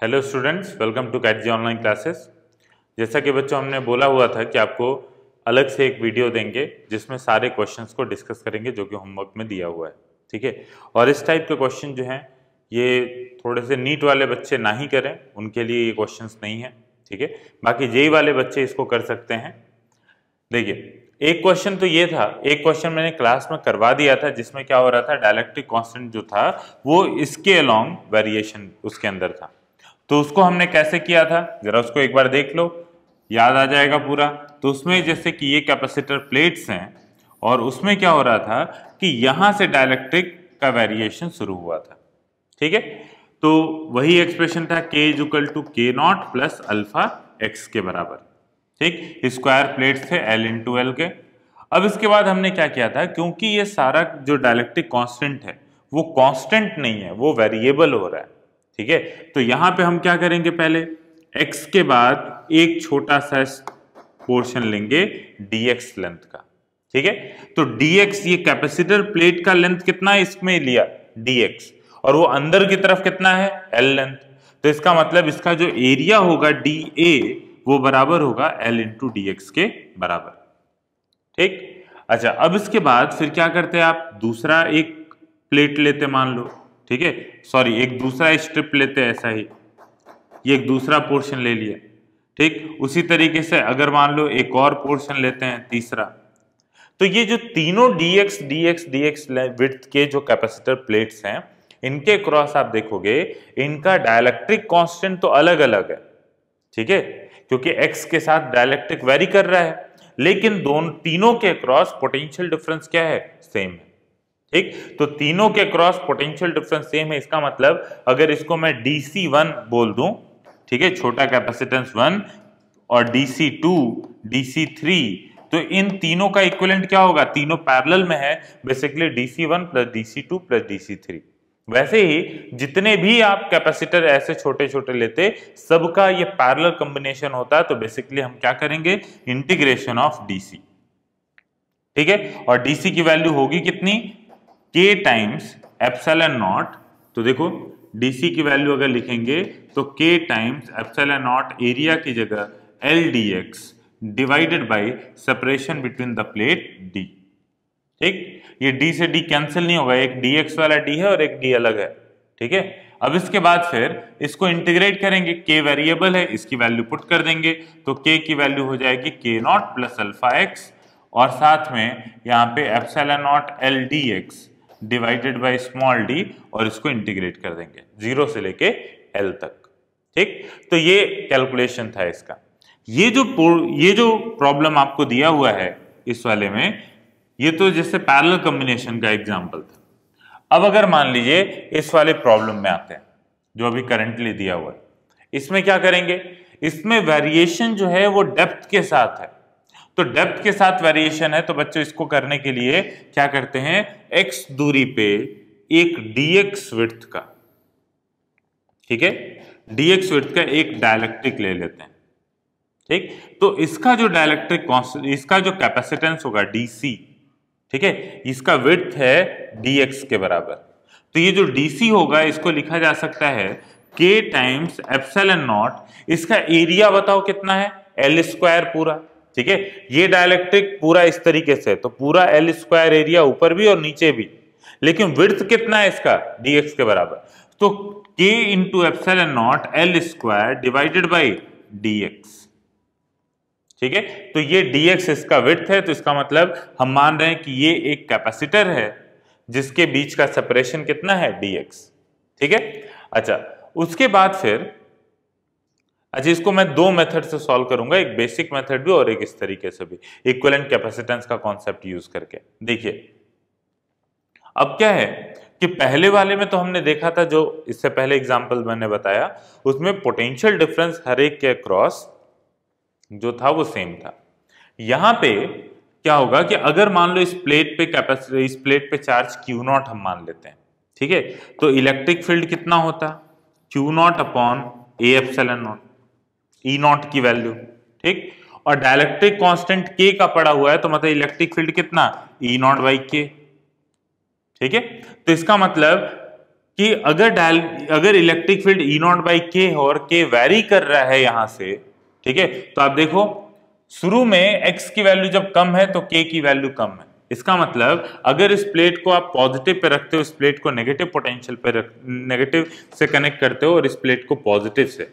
Hello students, welcome to कैटजी online classes. जैसा कि बच्चों हमने बोला हुआ था कि आपको अलग से एक वीडियो देंगे जिसमें सारे क्वेश्चंस को डिस्कस करेंगे जो कि होमवर्क में दिया हुआ है, ठीक है। और इस टाइप के क्वेश्चन जो हैं ये थोड़े से नीट वाले बच्चे ना ही करें, उनके लिए ये क्वेश्चंस नहीं है, ठीक है। बाकी जेई वाले बच्चे इसको कर सकते हैं। देखिए, एक क्वेश्चन तो ये था, एक क्वेश्चन मैंने क्लास में करवा दिया था जिसमें क्या हो रहा था, डायलेक्ट्रिक कांस्टेंट जो था वो इसके अलोंग वेरिएशन उसके अंदर था। तो उसको हमने कैसे किया था, जरा उसको एक बार देख लो, याद आ जाएगा पूरा। तो उसमें जैसे कि ये कैपेसिटर प्लेट्स हैं और उसमें क्या हो रहा था कि यहां से डायलेक्ट्रिक का वेरिएशन शुरू हुआ था, ठीक है। तो वही एक्सप्रेशन था k इक्वल टू के नॉट प्लस अल्फा एक्स के बराबर, ठीक। स्क्वायर प्लेट्स थे L इंटू एल के। अब इसके बाद हमने क्या किया था, क्योंकि ये सारा जो डायलेक्ट्रिक कांस्टेंट है वो कांस्टेंट नहीं है, वो वेरिएबल हो रहा है, ठीक है। तो यहां पे हम क्या करेंगे, पहले x के बाद एक छोटा सा पोर्शन लेंगे dx लेंथ का, ठीक है। तो dx, ये कैपेसिटर प्लेट का लेंथ कितना है इसमें लिया dx, और वो अंदर की तरफ कितना है l लेंथ। तो इसका मतलब इसका जो एरिया होगा dA वो बराबर होगा L इंटू dx के बराबर, ठीक। अच्छा, अब इसके बाद फिर क्या करते हैं आप, दूसरा एक प्लेट लेते मान लो, ठीक है, सॉरी एक दूसरा स्ट्रिप लेते हैं, ऐसा ही ये एक दूसरा पोर्शन ले लिया, ठीक। उसी तरीके से अगर मान लो एक और पोर्शन लेते हैं, तीसरा। तो ये जो तीनों dx dx dx विड्थ के जो कैपेसिटर प्लेट्स हैं, इनके क्रॉस आप देखोगे इनका डायलेक्ट्रिक कांस्टेंट तो अलग अलग है, ठीक है, क्योंकि x के साथ डायलेक्ट्रिक वेरी कर रहा है, लेकिन दोनों तीनों के क्रॉस पोटेंशियल डिफरेंस क्या है, सेम है, ठीक। तो तीनों के क्रॉस पोटेंशियल डिफरेंस सेम है। इसका मतलब अगर इसको मैं DC1 बोल दूं, ठीक है, छोटा कैपेसिटेंस 1, और DC2 DC3, तो इन तीनों का इक्विवेलेंट क्या होगा, तीनों पैरेलल में है, basically DC1 plus DC2 plus DC3। वैसे ही जितने भी आप कैपेसिटर ऐसे छोटे छोटे लेते, सबका ये पैरेलल कॉम्बिनेशन होता है। तो बेसिकली हम क्या करेंगे, इंटीग्रेशन ऑफ DC, ठीक है। और DC की वैल्यू होगी कितनी, K टाइम्स एप्सिलॉन नॉट। तो देखो DC की वैल्यू अगर लिखेंगे तो K times epsilon not area की जगह L dx divided by separation between the plate D, ठीक। ये D से D कैंसिल नहीं होगा, एक dx वाला D है और एक D अलग है, ठीक है। अब इसके बाद फिर इसको इंटीग्रेट करेंगे, K वेरिएबल है, इसकी वैल्यू पुट कर देंगे, तो K की वैल्यू हो जाएगी K naught plus alpha x, और साथ में यहाँ पे epsilon naught L dx divided by small d, और इसको इंटीग्रेट कर देंगे 0 से लेके L तक, ठीक। तो ये कैलकुलेशन था इसका। ये जो प्रॉब्लम आपको दिया हुआ है इस वाले में, ये तो जैसे पैरेलल कॉम्बिनेशन का एग्जांपल था। अब अगर मान लीजिए इस वाले प्रॉब्लम में आते हैं जो अभी करंटली दिया हुआ है, इसमें क्या करेंगे, इसमें वेरिएशन जो है वो डेप्थ के साथ है। तो डेप्थ के साथ वेरिएशन है, तो बच्चों इसको करने के लिए क्या करते हैं, x दूरी पे एक dx विड्थ का, ठीक है, dx विड्थ का एक डायलेक्ट्रिक ले लेते हैं, ठीक। तो इसका जो डायलेक्ट्रिक कांस्टेंट, इसका जो कैपेसिटेंस होगा DC, ठीक है, इसका विड्थ है dx के बराबर। तो ये जो DC होगा इसको लिखा जा सकता है K टाइम्स एप्सिलॉन नॉट, इसका एरिया बताओ कितना है, L स्क्वायर पूरा, ठीक है। ये डायलेक्ट्रिक पूरा इस तरीके से, तो पूरा L स्क्वायर एरिया ऊपर भी और नीचे भी, लेकिन विड्थ कितना है इसका, dx के बराबर। तो K into epsilon naught L square divided by dx, ठीक है। तो ये dx इसका विड्थ है, तो इसका मतलब हम मान रहे हैं कि ये एक कैपेसिटर है जिसके बीच का सेपरेशन कितना है, dx, ठीक है। अच्छा, उसके बाद फिर, अच्छा इसको मैं दो मेथड से सॉल्व करूंगा, एक बेसिक मेथड भी और एक इस तरीके से भी, इक्विवेलेंट कैपेसिटेंस का कॉन्सेप्ट यूज करके। देखिए अब क्या है कि पहले वाले में तो हमने देखा था, जो इससे पहले एग्जांपल मैंने बताया, उसमें पोटेंशियल डिफरेंस हर एक के अक्रॉस जो था वो सेम था। यहां पे क्या होगा कि अगर मान लो इस प्लेट पे कैपेसिटर, इस प्लेट पे चार्ज Q नॉट हम मान लेते हैं, ठीक है, तो इलेक्ट्रिक फील्ड कितना होता, Q not upon A epsilon not, E not की वैल्यू, ठीक। और डायलेक्ट्रिक कांस्टेंट K का पड़ा हुआ है, तो मतलब इलेक्ट्रिक फील्ड कितना, E नॉट बाई K, ठीक है। तो इसका मतलब कि अगर electric field E not by के और के वैरी कर रहा है यहां से, ठीक है, तो आप देखो शुरू में x की वैल्यू जब कम है तो k की वैल्यू कम है। इसका मतलब अगर इस प्लेट को आप पॉजिटिव पे रखते हो, इस प्लेट को नेगेटिव पोटेंशियल पे नेगेटिव से कनेक्ट करते हो और इस प्लेट को पॉजिटिव से,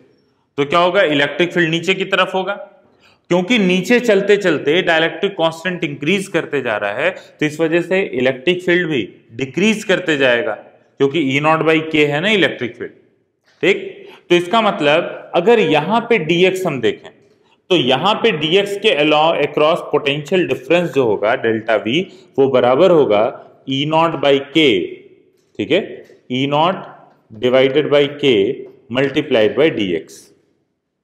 तो क्या होगा, इलेक्ट्रिक फील्ड नीचे की तरफ होगा। क्योंकि नीचे चलते चलते डाइलेक्ट्रिक कांस्टेंट इंक्रीज करते जा रहा है, तो इस वजह से इलेक्ट्रिक फील्ड भी डिक्रीज करते जाएगा, क्योंकि ई नॉट बाई के है ना इलेक्ट्रिक फील्ड, ठीक। तो इसका मतलब अगर यहां पे dx हम देखें, तो यहां पे dx के अक्रॉस पोटेंशियल डिफरेंस जो होगा डेल्टा v, वो बराबर होगा ई नॉट बाई के, ठीक है, ई नॉट डिवाइडेड बाई के मल्टीप्लाइड बाई dx,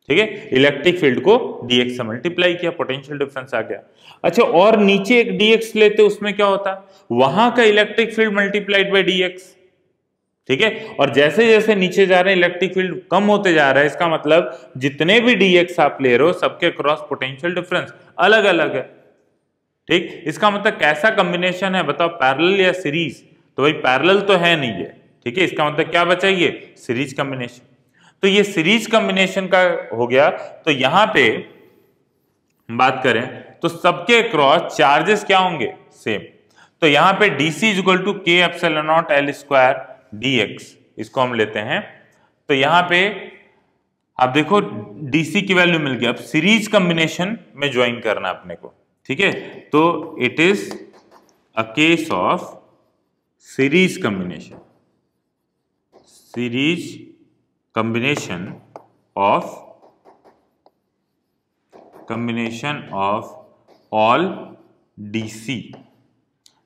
ठीक है। इलेक्ट्रिक फील्ड को dx से मल्टीप्लाई किया, पोटेंशियल डिफरेंस आ गया। अच्छा, और नीचे एक dx लेते, उसमें क्या होता, वहां का electric field multiplied by dx, ठीक है। और जैसे जैसे नीचे जा रहे हैं इलेक्ट्रिक फील्ड कम होते जा रहा है, इसका मतलब जितने भी dx आप ले रहे हो सबके क्रॉस पोटेंशियल डिफरेंस अलग अलग है, ठीक। इसका मतलब कैसा कॉम्बिनेशन है बताओ, पैरेलल या सीरीज? तो भाई पैरेलल तो है नहीं है, ठीक है। इसका मतलब क्या बचा, ये सीरीज कॉम्बिनेशन। तो ये सीरीज कॉम्बिनेशन का हो गया। तो यहां पे बात करें तो सबके क्रॉस चार्जेस क्या होंगे, सेम। तो यहां पे dc इज इक्वल टू के epsilon naught L square dx, इसको हम लेते हैं। तो यहां पे आप देखो dc की वैल्यू मिल गई। अब सीरीज कॉम्बिनेशन में ज्वाइन करना अपने को, ठीक है। तो it is a case of series combination, series combination of all DC,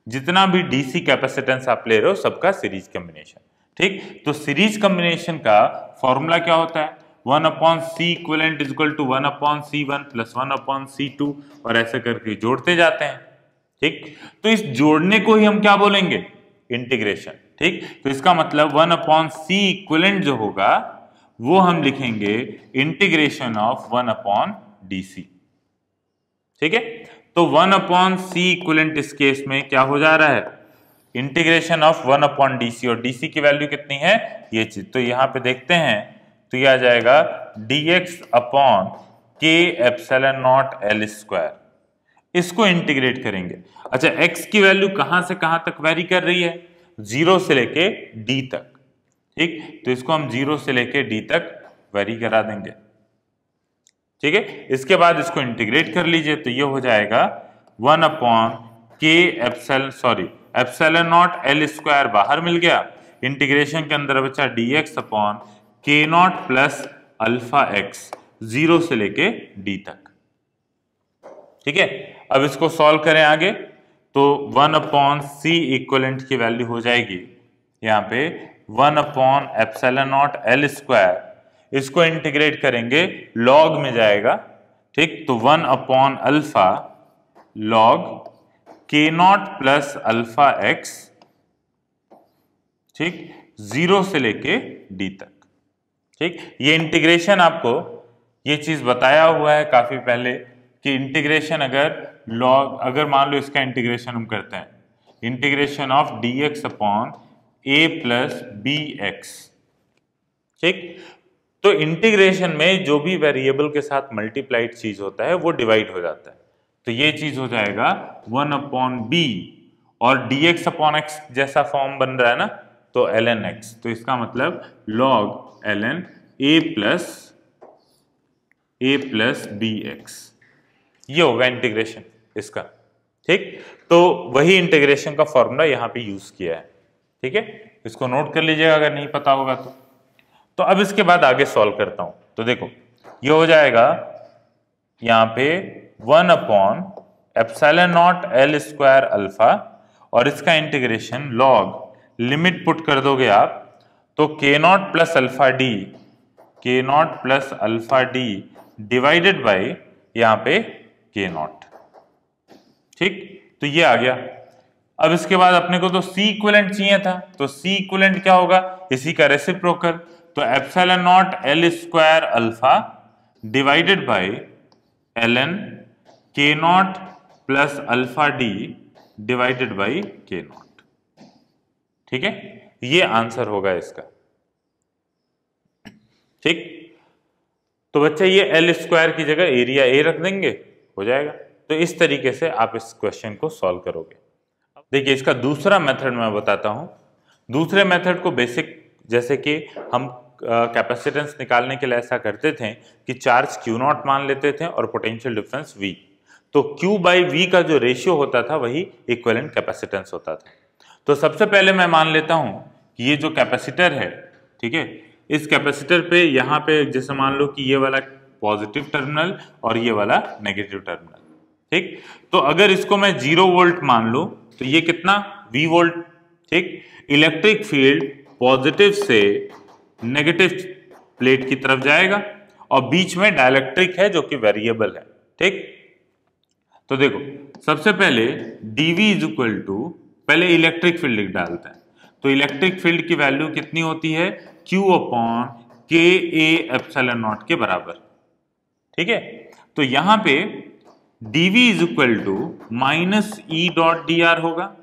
जितना भी DC कैपेसिटेंस आप ले रहे हो सबका सीरीज कॉम्बिनेशन, ठीक। तो सीरीज कॉम्बिनेशन का फॉर्मूला क्या होता है, 1/C equivalent is equal to 1/C1 plus 1/C2, और ऐसे करके जोड़ते जाते हैं, ठीक। तो इस जोड़ने को ही हम क्या बोलेंगे, इंटीग्रेशन, ठीक। तो इसका मतलब 1/C इक्विवेलेंट जो होगा वो हम लिखेंगे इंटीग्रेशन ऑफ 1/DC, ठीक है। तो 1/C इक्विवेलेंट इस केस में क्या हो जा रहा है, इंटीग्रेशन ऑफ 1/DC, और DC की वैल्यू कितनी है, ये चीज। तो यहां पे देखते हैं तो ये आ जाएगा dx अपॉन के एप्सिलॉन नॉट एल स्क्वायर, इसको इंटीग्रेट करेंगे। अच्छा, x की वैल्यू कहां से कहां तक वेरी कर रही है, 0 से लेके d तक, ठीक। तो इसको हम 0 से लेके d तक वेरी करा देंगे, ठीक है। इसके बाद इसको इंटीग्रेट कर लीजिए, तो ये हो जाएगा 1/के एप्सिलॉन नॉट एल स्क्वायर बाहर मिल गया, इंटीग्रेशन के अंदर बचा dx अपॉन के नॉट प्लस अल्फा एक्स 0 से लेके d तक, ठीक है। अब इसको सॉल्व करें आगे, तो 1/C इक्विवेलेंट की वैल्यू हो जाएगी यहाँ पे 1/एप्सिलॉन नॉट एल स्क्वायर, इसको इंटीग्रेट करेंगे लॉग में जाएगा, ठीक। तो 1/अल्फा लॉग के नॉट प्लस अल्फा एक्स, ठीक, 0 से लेके d तक, ठीक। ये इंटीग्रेशन आपको ये चीज बताया हुआ है काफी पहले कि इंटीग्रेशन अगर मान लो इसका इंटीग्रेशन हम करते हैं, integration of dx upon a plus B x, ठीक। तो इंटीग्रेशन में जो भी वेरिएबल के साथ मल्टीप्लाइड चीज होता है वो डिवाइड हो जाता है। तो ये चीज हो जाएगा 1/b, और dx अपॉन x जैसा फॉर्म बन रहा है ना, तो ln x, तो इसका मतलब log ln a plus B x, ये होगा इंटीग्रेशन इसका, ठीक। तो वही इंटीग्रेशन का फॉर्मूला यहां पे यूज किया है, ठीक है। इसको नोट कर लीजिएगा अगर नहीं पता होगा तो अब इसके बाद आगे सॉल्व करता हूं। तो देखो ये हो जाएगा यहां पे 1/एप्सिलॉन नॉट एल स्क्वायर अल्फा, और इसका इंटीग्रेशन लॉग लिमिट पुट कर दोगे आप, तो के not plus alpha D divided by यहां पे के नॉट, ठीक। तो ये आ गया। अब इसके बाद अपने को तो C इक्विवेलेंट चाहिए था, तो C इक्विवेलेंट क्या होगा, इसी का रेसिप्रोकल, तो epsilon naught L square alpha divided by ln के not plus alpha D divided by के नॉट, ठीक है। ये आंसर होगा इसका। ठीक, तो बच्चा ये एल स्क्वायर की जगह एरिया ए रख देंगे, हो जाएगा। तो इस तरीके से आप इस क्वेश्चन को सॉल्व करोगे। देखिए इसका दूसरा मेथड मैं बताता हूं। दूसरे मेथड को बेसिक, जैसे कि हम कैपेसिटेंस निकालने के लिए ऐसा करते थे कि चार्ज क्यू नॉट मान लेते थे और पोटेंशियल डिफरेंस वी, तो क्यू बाई वी का जो रेशियो होता था वही इक्विवेलेंट कैपेसिटेंस होता था। तो सबसे पहले मैं मान लेता हूं कि ये जो कैपेसिटर है, ठीक है, इस कैपेसिटर पे यहाँ पे जैसे मान लो कि ये वाला पॉजिटिव टर्मिनल और ये वाला नेगेटिव टर्मिनल, ठीक। तो अगर इसको मैं 0 वोल्ट मान लूं तो ये कितना V वोल्ट, ठीक। इलेक्ट्रिक फील्ड पॉजिटिव से नेगेटिव प्लेट की तरफ जाएगा और बीच में डाइलेक्ट्रिक है जो कि वेरिएबल है, ठीक। तो देखो सबसे पहले dV इज इक्वल टू, पहले इलेक्ट्रिक फील्ड लिख डालते हैं। तो इलेक्ट्रिक फील्ड की वैल्यू कितनी होती है, Q अपॉन K A एप्सिलॉन नॉट के बराबर, ठीक है। तो यहां पे dV is equal to minus E dot D R होगा।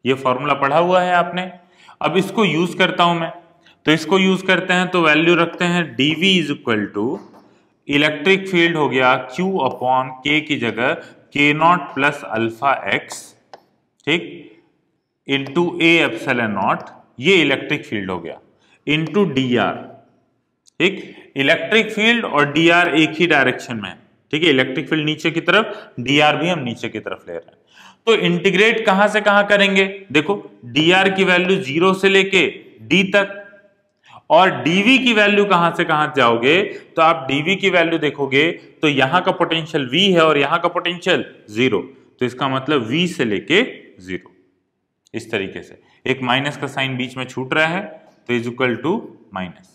ये फॉर्मूला पढ़ा हुआ है आपने। अब इसको यूज करता हूं मैं, तो इसको यूज करते हैं तो वैल्यू रखते हैं dV is equal to electric field हो गया Q अपॉन K की जगह K naught plus alpha x, ठीक, इंटू ए एप्सिलॉन नॉट, ये इलेक्ट्रिक फील्ड हो गया, इंटू डी आर, ठीक। इलेक्ट्रिक फील्ड और डी आर एक ही डायरेक्शन में है, ठीक है। इलेक्ट्रिक फील्ड नीचे की तरफ, डी आर भी हम नीचे की तरफ ले रहे हैं। तो इंटीग्रेट कहां से कहां करेंगे, देखो डी आर की वैल्यू 0 से लेके डी तक, और dV की वैल्यू कहां से कहां जाओगे, तो आप dV की वैल्यू देखोगे तो यहां का पोटेंशियल V है और यहां का पोटेंशियल 0, तो इसका मतलब V से लेके 0, इस तरीके से एक माइनस का साइन बीच में छूट रहा है तो इज इक्वल टू माइनस,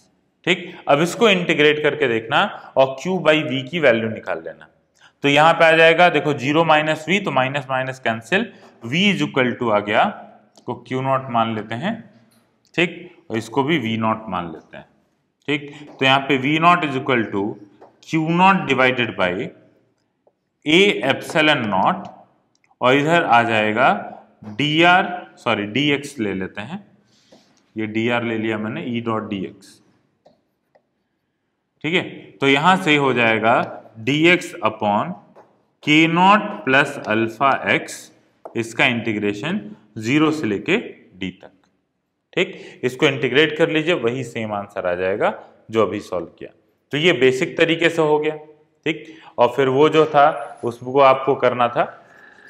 ठीक। अब इसको इंटीग्रेट करके देखना और Q बाई V की वैल्यू निकाल लेना। तो यहां पे आ जाएगा, देखो 0 माइनस V, तो minus minus cancel, V is equal to आ गया, को Q नॉट मान लेते हैं, ठीक, और इसको भी V नॉट मान लेते हैं, ठीक। तो यहाँ पे V naught is equal to Q naught divided by A epsilon naught, और इधर आ जाएगा dr, सॉरी dx ले लेते हैं, ये dr ले लिया मैंने, E डॉट dx, ठीक है। तो यहां से हो जाएगा dx अपॉन K naught plus alpha x, इसका इंटीग्रेशन 0 से लेके d तक, ठीक। इसको इंटीग्रेट कर लीजिए, वही सेम आंसर आ जाएगा जो अभी सॉल्व किया। तो ये बेसिक तरीके से हो गया, ठीक। और फिर वो जो था उसको आपको करना था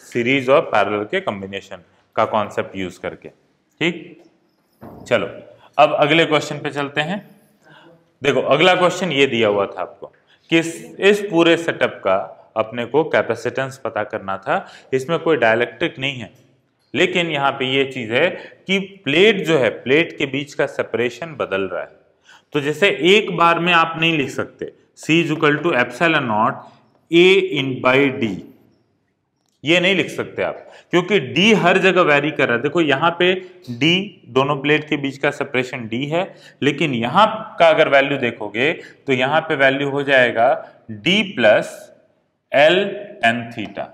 सीरीज और पैरेलल के कॉम्बिनेशन का कॉन्सेप्ट यूज करके, ठीक। चलो अब अगले क्वेश्चन पे चलते हैं। देखो अगला क्वेश्चन ये दिया हुआ था आपको कि इस पूरे सेटअप का अपने को कैपेसिटेंस पता करना था। इसमें कोई डाइलेक्ट्रिक नहीं है, लेकिन यहाँ पे ये चीज है कि प्लेट जो है, प्लेट के बीच का सेपरेशन बदल रहा है। तो जैसे एक बार में आप नहीं लिख सकते C is equal to epsilon naught A in by D, ये नहीं लिख सकते आप, क्योंकि D हर जगह वेरी कर रहा है। देखो यहाँ पे D, दोनों प्लेट के बीच का सेपरेशन D है, लेकिन यहाँ का अगर वैल्यू देखोगे तो यहाँ पे वैल्यू हो जाएगा D plus L tan theta,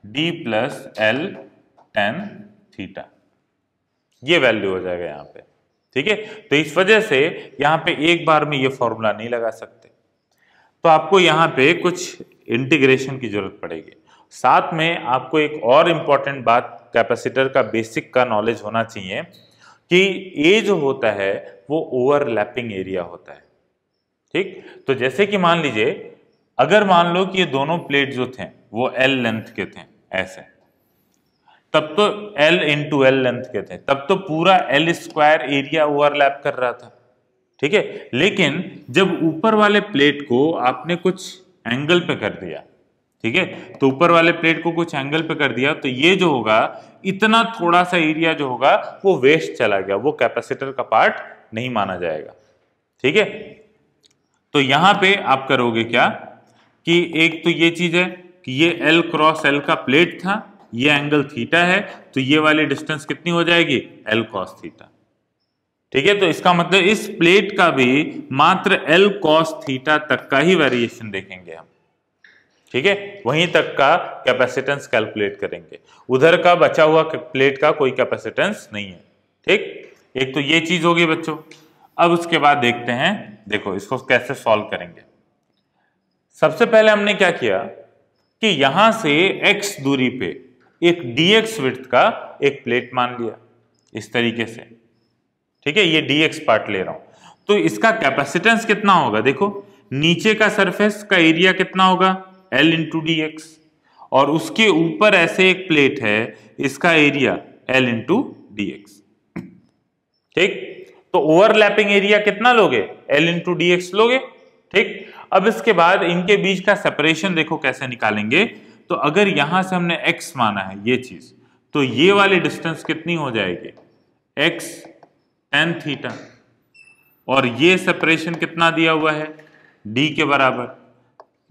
D plus L tan theta, ये वैल्यू हो जाएगा यहाँ पे, ठीक है। तो इस वजह से यहाँ पे एक बार में ये फॉर्मूला नहीं लगा सकते, तो आपको यहाँ पे कुछ इंटीग्रेशन की जरूरत पड़ेगी। साथ में आपको एक और इंपॉर्टेंट बात कैपेसिटर का बेसिक का नॉलेज होना चाहिए कि ये जो होता है वो ओवरलैपिंग एरिया होता है, ठीक। तो जैसे कि मान लीजिए अगर मान लो कि ये दोनों प्लेट जो थे वो L लेंथ के थे ऐसे, तब तो L इंटू L लेंथ के थे, तब तो पूरा L स्क्वायर एरिया ओवरलैप कर रहा था, ठीक है। लेकिन जब ऊपर वाले प्लेट को आपने कुछ एंगल पे कर दिया, ठीक है, तो ऊपर वाले प्लेट को कुछ एंगल पे कर दिया, तो ये जो होगा इतना थोड़ा सा एरिया जो होगा वो वेस्ट चला गया, वो कैपेसिटर का पार्ट नहीं माना जाएगा, ठीक है। तो यहां पे आप करोगे क्या कि एक तो ये चीज है कि ये L क्रॉस L का प्लेट था, ये एंगल थीटा है, तो ये वाली डिस्टेंस कितनी हो जाएगी L कॉस थीटा, ठीक है। तो इसका मतलब इस प्लेट का भी मात्र L कॉस थीटा तक का ही वेरिएशन देखेंगे हम, ठीक है, वहीं तक का कैपेसिटेंस कैलकुलेट करेंगे, उधर का बचा हुआ प्लेट का कोई कैपेसिटेंस नहीं है, ठीक, एक तो ये चीज होगी बच्चों। अब उसके बाद देखते हैं, देखो इसको कैसे सॉल्व करेंगे। सबसे पहले हमने क्या किया कि यहां से x दूरी पे एक dx विड्थ का एक प्लेट मान लिया इस तरीके से, ठीक है, ये dx पार्ट ले रहा हूं। तो इसका कैपेसिटेंस कितना होगा, देखो नीचे का सरफेस का एरिया कितना होगा L इंटू डी एक्स, और उसके ऊपर ऐसे एक प्लेट है, इसका area L into D x. ठीक, तो ओवरलैपिंग एरिया कितना लोगे, L इंटू डी एक्स लोगे। ठीक, अब इसके बाद इनके बीच का सेपरेशन देखो कैसे निकालेंगे। तो अगर यहां से हमने x माना है ये चीज, तो ये वाली डिस्टेंस कितनी हो जाएगी, x tan थीटा, और ये सेपरेशन कितना दिया हुआ है, d के बराबर,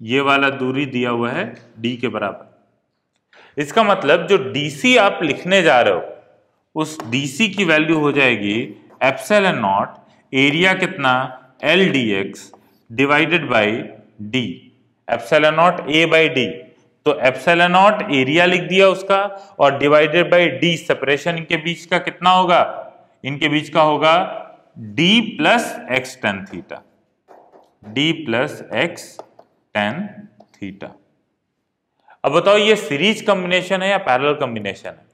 ये वाला दूरी दिया हुआ है d के बराबर। इसका मतलब जो dc आप लिखने जा रहे हो उस dc की वैल्यू हो जाएगी एप्सिलॉन नॉट एरिया कितना L dx divided by d, epsilon naught a by d। तो एप्सिलॉन नॉट एरिया लिख दिया उसका, और डिवाइडेड बाई d सेपरेशन इनके बीच का कितना होगा, इनके बीच का होगा d plus x tan theta, d plus x tan theta. अब बताओ ये सीरीज कॉम्बिनेशन है या पैरेलल कॉम्बिनेशन है।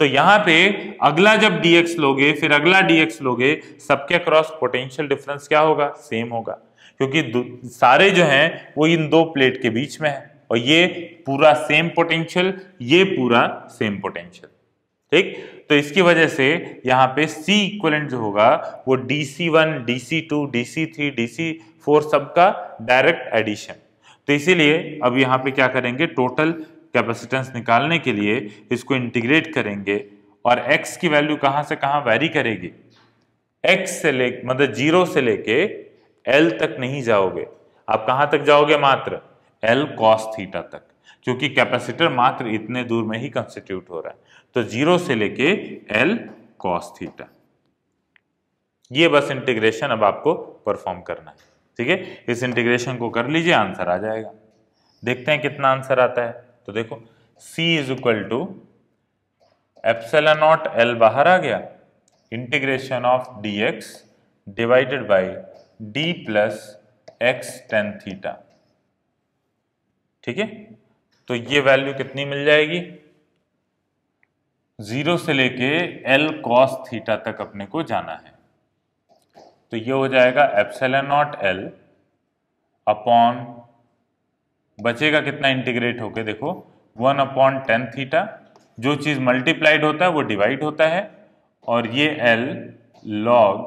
तो यहां पे अगला जब dx लोगे फिर अगला dx लोगे, सबके क्रॉस पोटेंशियल डिफरेंस क्या होगा, सेम होगा, क्योंकि सारे जो हैं वो इन दो प्लेट के बीच में है, और ये पूरा सेम पोटेंशियल, ये पूरा सेम पोटेंशियल। ठीक, तो इसकी वजह से यहाँ पे C इक्विवेलेंट जो होगा वो DC1, DC2, DC3, DC4 सबका डायरेक्ट एडिशन। तो इसीलिए अब यहाँ पे क्या करेंगे, टोटल कैपेसिटेंस निकालने के लिए इसको इंटीग्रेट करेंगे, और x की वैल्यू कहाँ से कहाँ वेरी करेगी, x से ले मतलब 0 से लेके L तक नहीं जाओगे, आप कहाँ तक जाओगे, मात्र L cos थीटा तक, क्योंकि कैपेसिटर मात्र इतने दूर में ही कंस्टिट्यूट हो रहा है। तो 0 से लेके L cos थीटा, ये बस इंटीग्रेशन अब आपको परफॉर्म करना है। ठीक है, इस इंटीग्रेशन को कर लीजिए, आंसर आ जाएगा। देखते हैं कितना आंसर आता है। तो देखो C is equal to epsilon naught L बाहर आ गया, integration of dx divided by d plus x tan theta. ठीक है, तो ये वैल्यू कितनी मिल जाएगी, 0 से लेके L cos थीटा तक अपने को जाना है। तो ये हो जाएगा एप्सिलॉन नॉट L अपॉन, बचेगा कितना इंटीग्रेट होके, देखो 1 अपॉन टेन थीटा, जो चीज मल्टीप्लाइड होता है वो डिवाइड होता है, और ये L log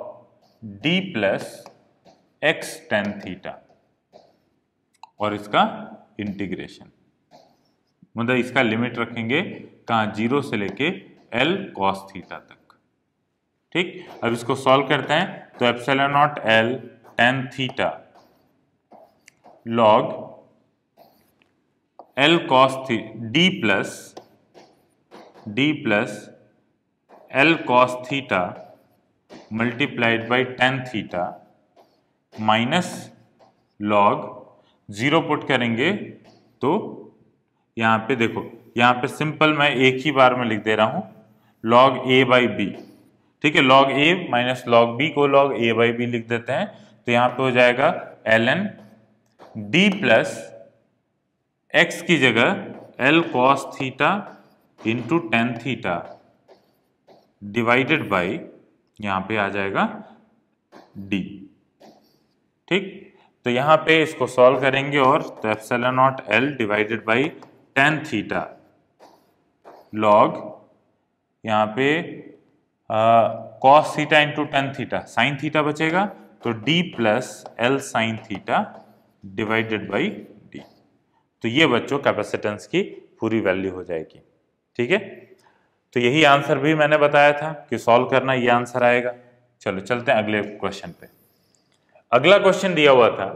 d plus x tan theta, और इसका इंटीग्रेशन, मतलब इसका लिमिट रखेंगे कहाँ, 0 से लेके L cos थीटा तक। ठीक, अब इसको सॉल्व करते हैं। तो epsilon naught L tan theta log L cos d plus L cos theta multiplied by tan theta minus log 0 put करेंगे तो यहाँ पे देखो, यहाँ पे सिंपल मैं एक ही बार में लिख दे रहा हूँ log a बाई बी। ठीक है, log a minus log b को log a बाई बी लिख देते हैं। तो यहाँ पे हो जाएगा ln d प्लस x की जगह L cos theta into tan theta divided by, यहाँ पे आ जाएगा d। ठीक, तो यहाँ पे इसको सॉल्व करेंगे, और तो epsilon naught L divided by tan theta log, यहाँ पे cos theta into tan theta, sine theta बचेगा, तो d plus L sine theta divided by d। तो ये बच्चों कैपेसिटेंस की पूरी वैल्यू हो जाएगी। ठीक है, तो यही आंसर भी मैंने बताया था कि सॉल्व करना, ये आंसर आएगा। चलो चलते हैं अगले क्वेश्चन पे। अगला क्वेश्चन दिया हुआ था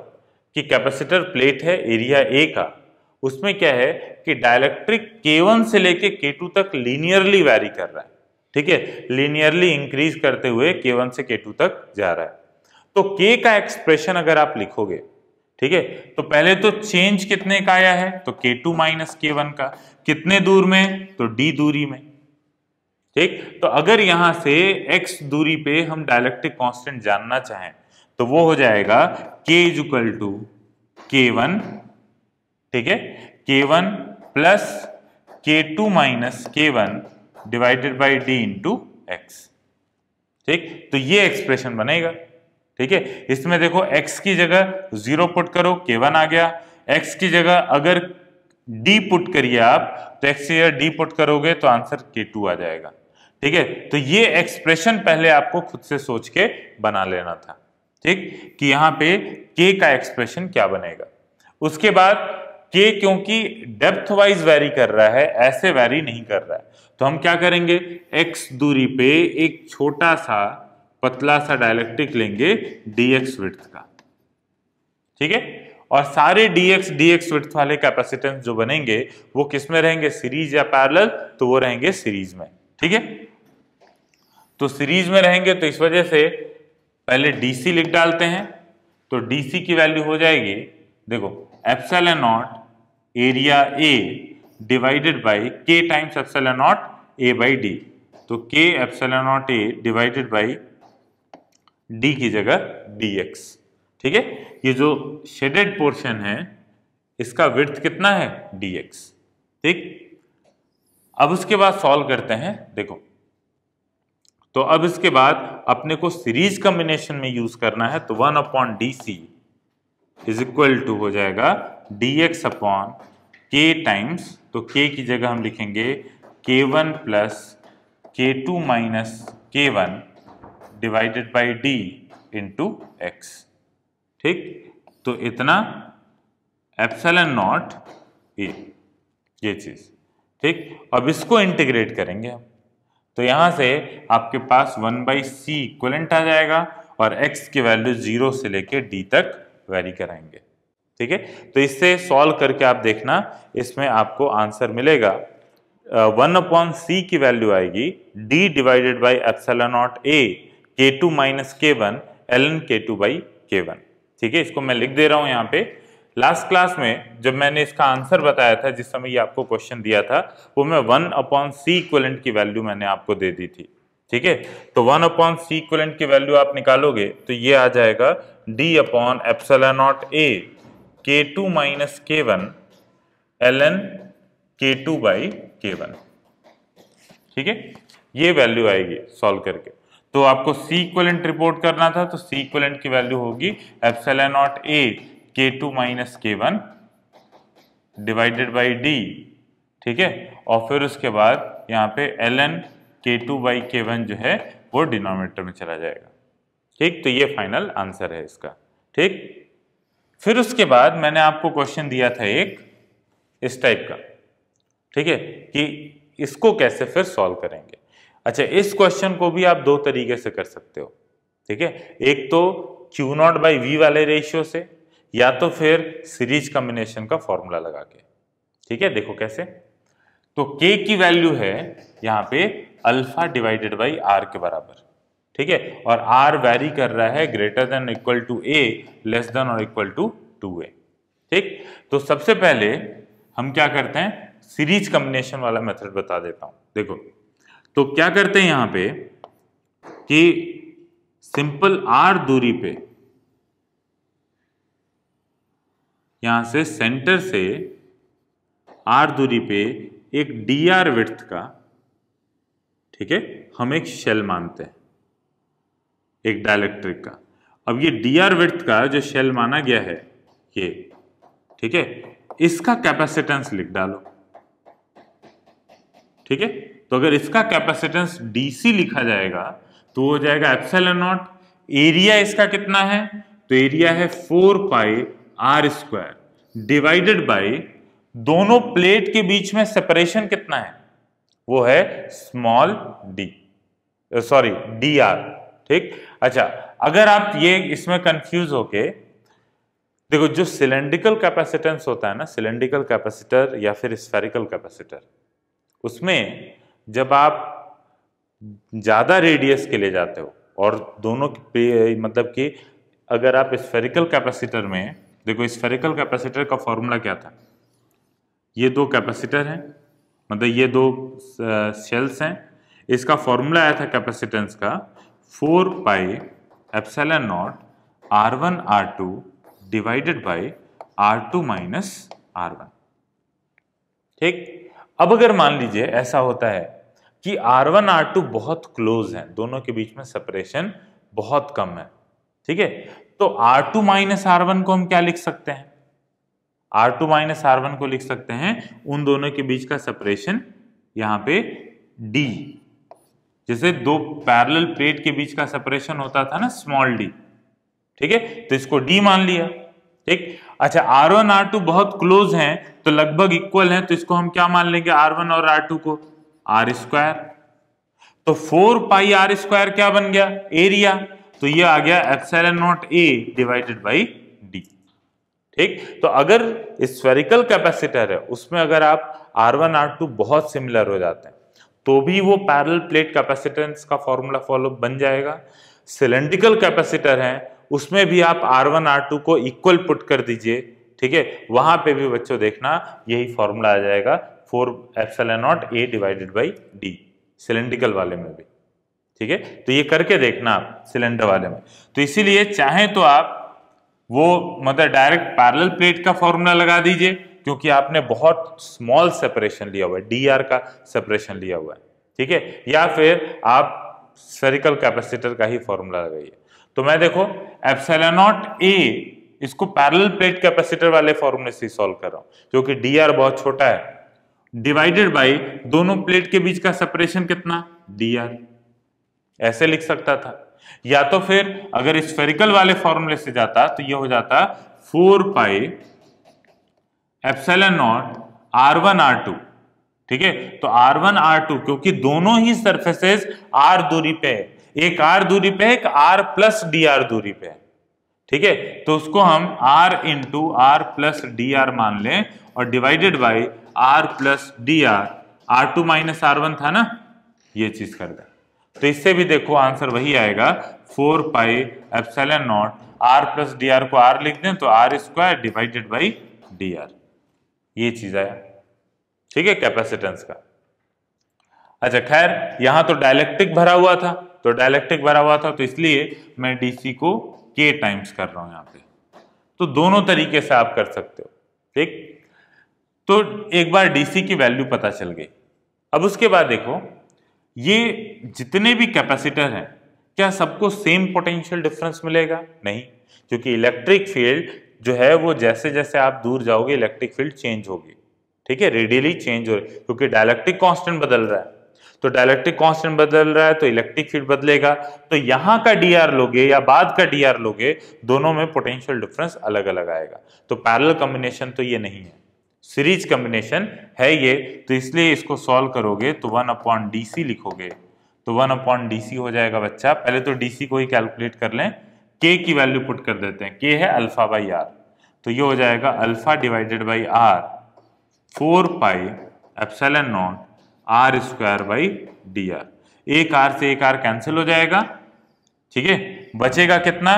कि कैपेसिटर प्लेट है एरिया ए का, उसमें क्या है कि डाइलेक्ट्रिक K1 से लेके K2 तक लीनियरली वैरी कर रहा है। ठीक है, लीनियरली इंक्रीज करते हुए K1 से K2 तक जा रहा है। तो K का एक्सप्रेशन अगर आप लिखोगे, ठीक है, तो पहले तो चेंज कितने का आया है, तो K2 माइनस K1 का, कितने दूर में, तो D दूरी में। ठीक। तो अगर यहां से x दूरी पे हम डायलेक्ट्रिक कांस्टेंट जानना चाहें तो वो हो जाएगा k is equal to K1, ठीक है, K1 plus K2 minus K1 divided by d into x. ठीक, तो ये एक्सप्रेशन बनेगा। ठीक है, इसमें देखो x की जगह 0 पुट करो, K1 आ गया। x की जगह अगर d पुट करिए आप, तो x की जगह d पुट करोगे तो आंसर K2 आ जाएगा। ठीक है, तो ये एक्सप्रेशन पहले आपको खुद से सोच के बना लेना था, ठीक, कि यहाँ पे k का एक्सप्रेशन क्या बनेगा। उसके बाद k क्योंकि डेप्थ वाइज वेरी कर रहा है, ऐसे वेरी नहीं कर रहा है, तो हम क्या करेंगे, x दूरी पे एक छोटा सा पतला सा डायलेक्ट्रिक लेंगे dx विड्थ का। ठीक है, और सारे dx विड्थ वाले कैपेसिटेंस जो बनेंगे वो किस में रहेंगे, सीरीज या पैरेलल, तो वो रहेंगे सीरीज में। ठीक है, तो सीरीज में रहेंगे तो इस वजह से पहले DC लिख डालते हैं, तो DC की वैल्यू हो जाएगी, देखो epsilon not area A divided by K times epsilon naught A by D, तो K epsilon naught A divided by D की जगह dx। ठीक है, ये जो शेडेड पोर्शन है इसका विड्थ कितना है, dx। ठीक, अब उसके बाद सॉल्व करते हैं। देखो, तो अब इसके बाद अपने को सीरीज कॉम्बिनेशन में यूज करना है, तो 1 upon DC is equal to हो जाएगा dx अपॉन k टाइम्स, तो k की जगह हम लिखेंगे K1 plus K2 minus K1 divided by d into x. ठीक, तो इतना एप्सिलॉन नॉट ए, ये चीज। ठीक, अब इसको इंटीग्रेट करेंगे हम, तो यहां से आपके पास 1/c इक्विवेलेंट आ जाएगा और x की वैल्यू 0 से लेके d तक वेरी कराएंगे। ठीक है, तो इससे सॉल्व करके आप देखना, इसमें आपको आंसर मिलेगा 1 अपॉन c की वैल्यू आएगी d divided by epsilon naught a K2 minus K1 ln K2 by K1। ठीक है, इसको मैं लिख दे रहा हूं यहाँ पे। लास्ट क्लास में जब मैंने इसका आंसर बताया था, जिस समय ये आपको क्वेश्चन दिया था, वो मैं 1 अपॉन सी इक्विवेलेंट की वैल्यू मैंने आपको दे दी थी। ठीक है, तो 1 अपॉन सी इक्विवेलेंट की वैल्यू आप निकालोगे तो ये आ जाएगा d upon epsilon naught a K2 minus K1 ln K2 by K1। ठीक है, ये वैल्यू आएगी सॉल्व करके। तो आपको सी इक्विवेलेंट रिपोर्ट करना था, तो सी इक्विवेलेंट की वैल्यू होगी epsilon naught a K2 minus K1 divided by d। ठीक है, और फिर उसके बाद यहाँ पे ln K2 बाई K1 जो है वो डिनोमिनेटर में चला जाएगा। ठीक, तो ये फाइनल आंसर है इसका। ठीक, फिर उसके बाद मैंने आपको क्वेश्चन दिया था एक इस टाइप का। ठीक है, कि इसको कैसे फिर सॉल्व करेंगे। अच्छा, इस क्वेश्चन को भी आप दो तरीके से कर सकते हो। ठीक है, एक तो Q0 बाई V वाले रेशियो से, या तो फिर सीरीज कॉम्बिनेशन का फॉर्मूला लगा के। ठीक है, देखो कैसे, तो K की वैल्यू है यहाँ पे अल्फा डिवाइडेड बाई R के बराबर। ठीक है, और R वैरी कर रहा है greater than equal to A, less than और इक्वल टू 2A। ठीक, तो सबसे पहले हम क्या करते हैं, सीरीज कॉम्बिनेशन वाला मेथड बता देता हूं। देखो, तो क्या करते हैं यहाँ पे कि सिंपल R दूरी पे, यहां से सेंटर से R दूरी पे एक dr विड्थ का, ठीक है, हम एक शेल मानते हैं, एक डायलेक्ट्रिक का। अब ये dr विड्थ का जो शेल माना गया है ये, ठीक है, इसका कैपेसिटेंस लिख डालो। ठीक है, तो अगर इसका कैपेसिटेंस DC लिखा जाएगा तो हो जाएगा एप्सिलॉन नॉट, एरिया इसका कितना है, तो एरिया है 4 पाई R स्क्वायर डिवाइडेड बाई दोनों प्लेट के बीच में सेपरेशन कितना है, वो है स्मॉल d, सॉरी dr। ठीक, अच्छा, अगर आप ये इसमें कंफ्यूज होके देखो, जो सिलेंड्रिकल कैपेसिटेंस होता है ना, सिलेंड्रिकल कैपेसिटर या फिर स्फेरिकल कैपेसिटर, उसमें जब आप ज्यादा रेडियस के लिए जाते हो और दोनों मतलब कि अगर आप स्फेरिकल कैपेसिटर में देखो, स्फेरिकल कैपेसिटर का फॉर्मूला क्या था, ये दो कैपेसिटर हैं, मतलब ये दो शेल्स हैं, इसका फॉर्मूला आया था कैपेसिटेंस का 4 pi epsilon not R1 R2 divided by R2 minus R1। ठीक, अब अगर मान लीजिए ऐसा होता है कि R1 R2 बहुत क्लोज हैं, दोनों के बीच में सेपरेशन बहुत कम है, ठीक है, तो R2 माइनस R1 को हम क्या लिख सकते हैं? R2 माइनस R1 को लिख सकते हैं उन दोनों के बीच का सेपरेशन यहां पे D, जैसे दो पैरेलल प्लेट के बीच का सेपरेशन होता था ना स्मॉल d, ठीक है, तो इसको D मान लिया। ठीक, अच्छा R1 R2 बहुत क्लोज हैं तो लगभग इक्वल हैं, तो इसको हम क्या मान लेंगे R1 और R2 को? R square. तो 4 पाई R स्क्वायर क्या बन गया? एरिया। तो ये आ गया epsilon naught A divided by D। ठीक, तो अगर स्फेरिकल कैपेसिटर है उसमें अगर आप R1 R2 बहुत सिमिलर हो जाते हैं तो भी वो पैरेलल प्लेट कैपेसिटेंस का फॉर्मूला फॉलो बन जाएगा। सिलेंड्रिकल कैपेसिटर है उसमें भी आप R1 R2 को इक्वल पुट कर दीजिए, ठीक है, वहां पे भी बच्चों देखना यही फॉर्मूला आ जाएगा 4 epsilon naught A divided by D, cylindrical वाले में भी। ठीक है, तो ये करके देखना आप सिलेंडर वाले में। तो इसीलिए चाहे तो आप वो मतलब डायरेक्ट पैरेलल प्लेट का फॉर्मूला लगा दीजिए क्योंकि आपने बहुत स्मॉल सेपरेशन लिया हुआ है, DR का सेपरेशन लिया हुआ है, ठीक है, या फिर आप स्फेरिकल कैपेसिटर का ही फॉर्मूला लगाइए। तो मैं देखो एप्सिलॉन नॉट A इसको पैरेलल प्लेट कैपेसिटर वाले फॉर्मूले से सॉल्व कर रहा हूं क्योंकि DR बहुत छोटा है, डिवाइडेड बाई दोनों प्लेट के बीच का सेपरेशन कितना? DR। ऐसे लिख सकता था, या तो फिर अगर स्फेरिकल वाले फॉर्मूले से जाता तो ये हो जाता 4 pi epsilon not R1 R2, ठीक है, तो R1 R2 क्योंकि दोनों ही सरफेसेस R दूरी पे है, एक R दूरी पे है, एक R प्लस DR दूरी पे है, ठीक है, तो उसको हम R into R plus DR मान लें और divided by R plus DR, R2 minus R1 था ना, ये चीज कर दें। तो इससे भी देखो आंसर वही आएगा 4 pi epsilon naught R plus DR को R लिख दें तो R square divided by DR, ये चीज आया, ठीक है, कैपेसिटेंस का। अच्छा खैर यहां तो डाइलेक्ट्रिक भरा हुआ था, तो डाइलेक्ट्रिक भरा हुआ था तो इसलिए मैं DC को K टाइम्स कर रहा हूं यहां पे। तो दोनों तरीके से आप कर सकते हो, ठीक। तो एक बार DC की वैल्यू पता चल गई, अब उसके बाद देखो ये जितने भी कैपेसिटर हैं क्या सबको सेम पोटेंशियल डिफरेंस मिलेगा? नहीं, क्योंकि इलेक्ट्रिक फील्ड जो है वो जैसे जैसे आप दूर जाओगे इलेक्ट्रिक फील्ड चेंज होगी, ठीक है, रेडियली चेंज हो रही है क्योंकि डाइलेक्ट्रिक कांस्टेंट बदल रहा है। तो डाइलेक्ट्रिक कांस्टेंट बदल रहा है तो इलेक्ट्रिक फील्ड बदलेगा, तो यहां का DR लोगे या बाद का DR लोगे दोनों में पोटेंशियल डिफरेंस अलग अलग आएगा। तो पैरेलल कॉम्बिनेशन तो ये नहीं है, सीरीज कॉम्बिनेशन है ये, तो इसलिए इसको सॉल्व करोगे तो 1/DC लिखोगे तो 1/DC हो जाएगा बच्चा। पहले तो DC को ही कैलकुलेट कर लें, K की वैल्यू पुट कर देते हैं, K है अल्फा बाई R, तो ये हो जाएगा alpha divided by R 4 pi epsilon naught R square by DR। एक R से एक R कैंसिल हो जाएगा, ठीक है, बचेगा कितना?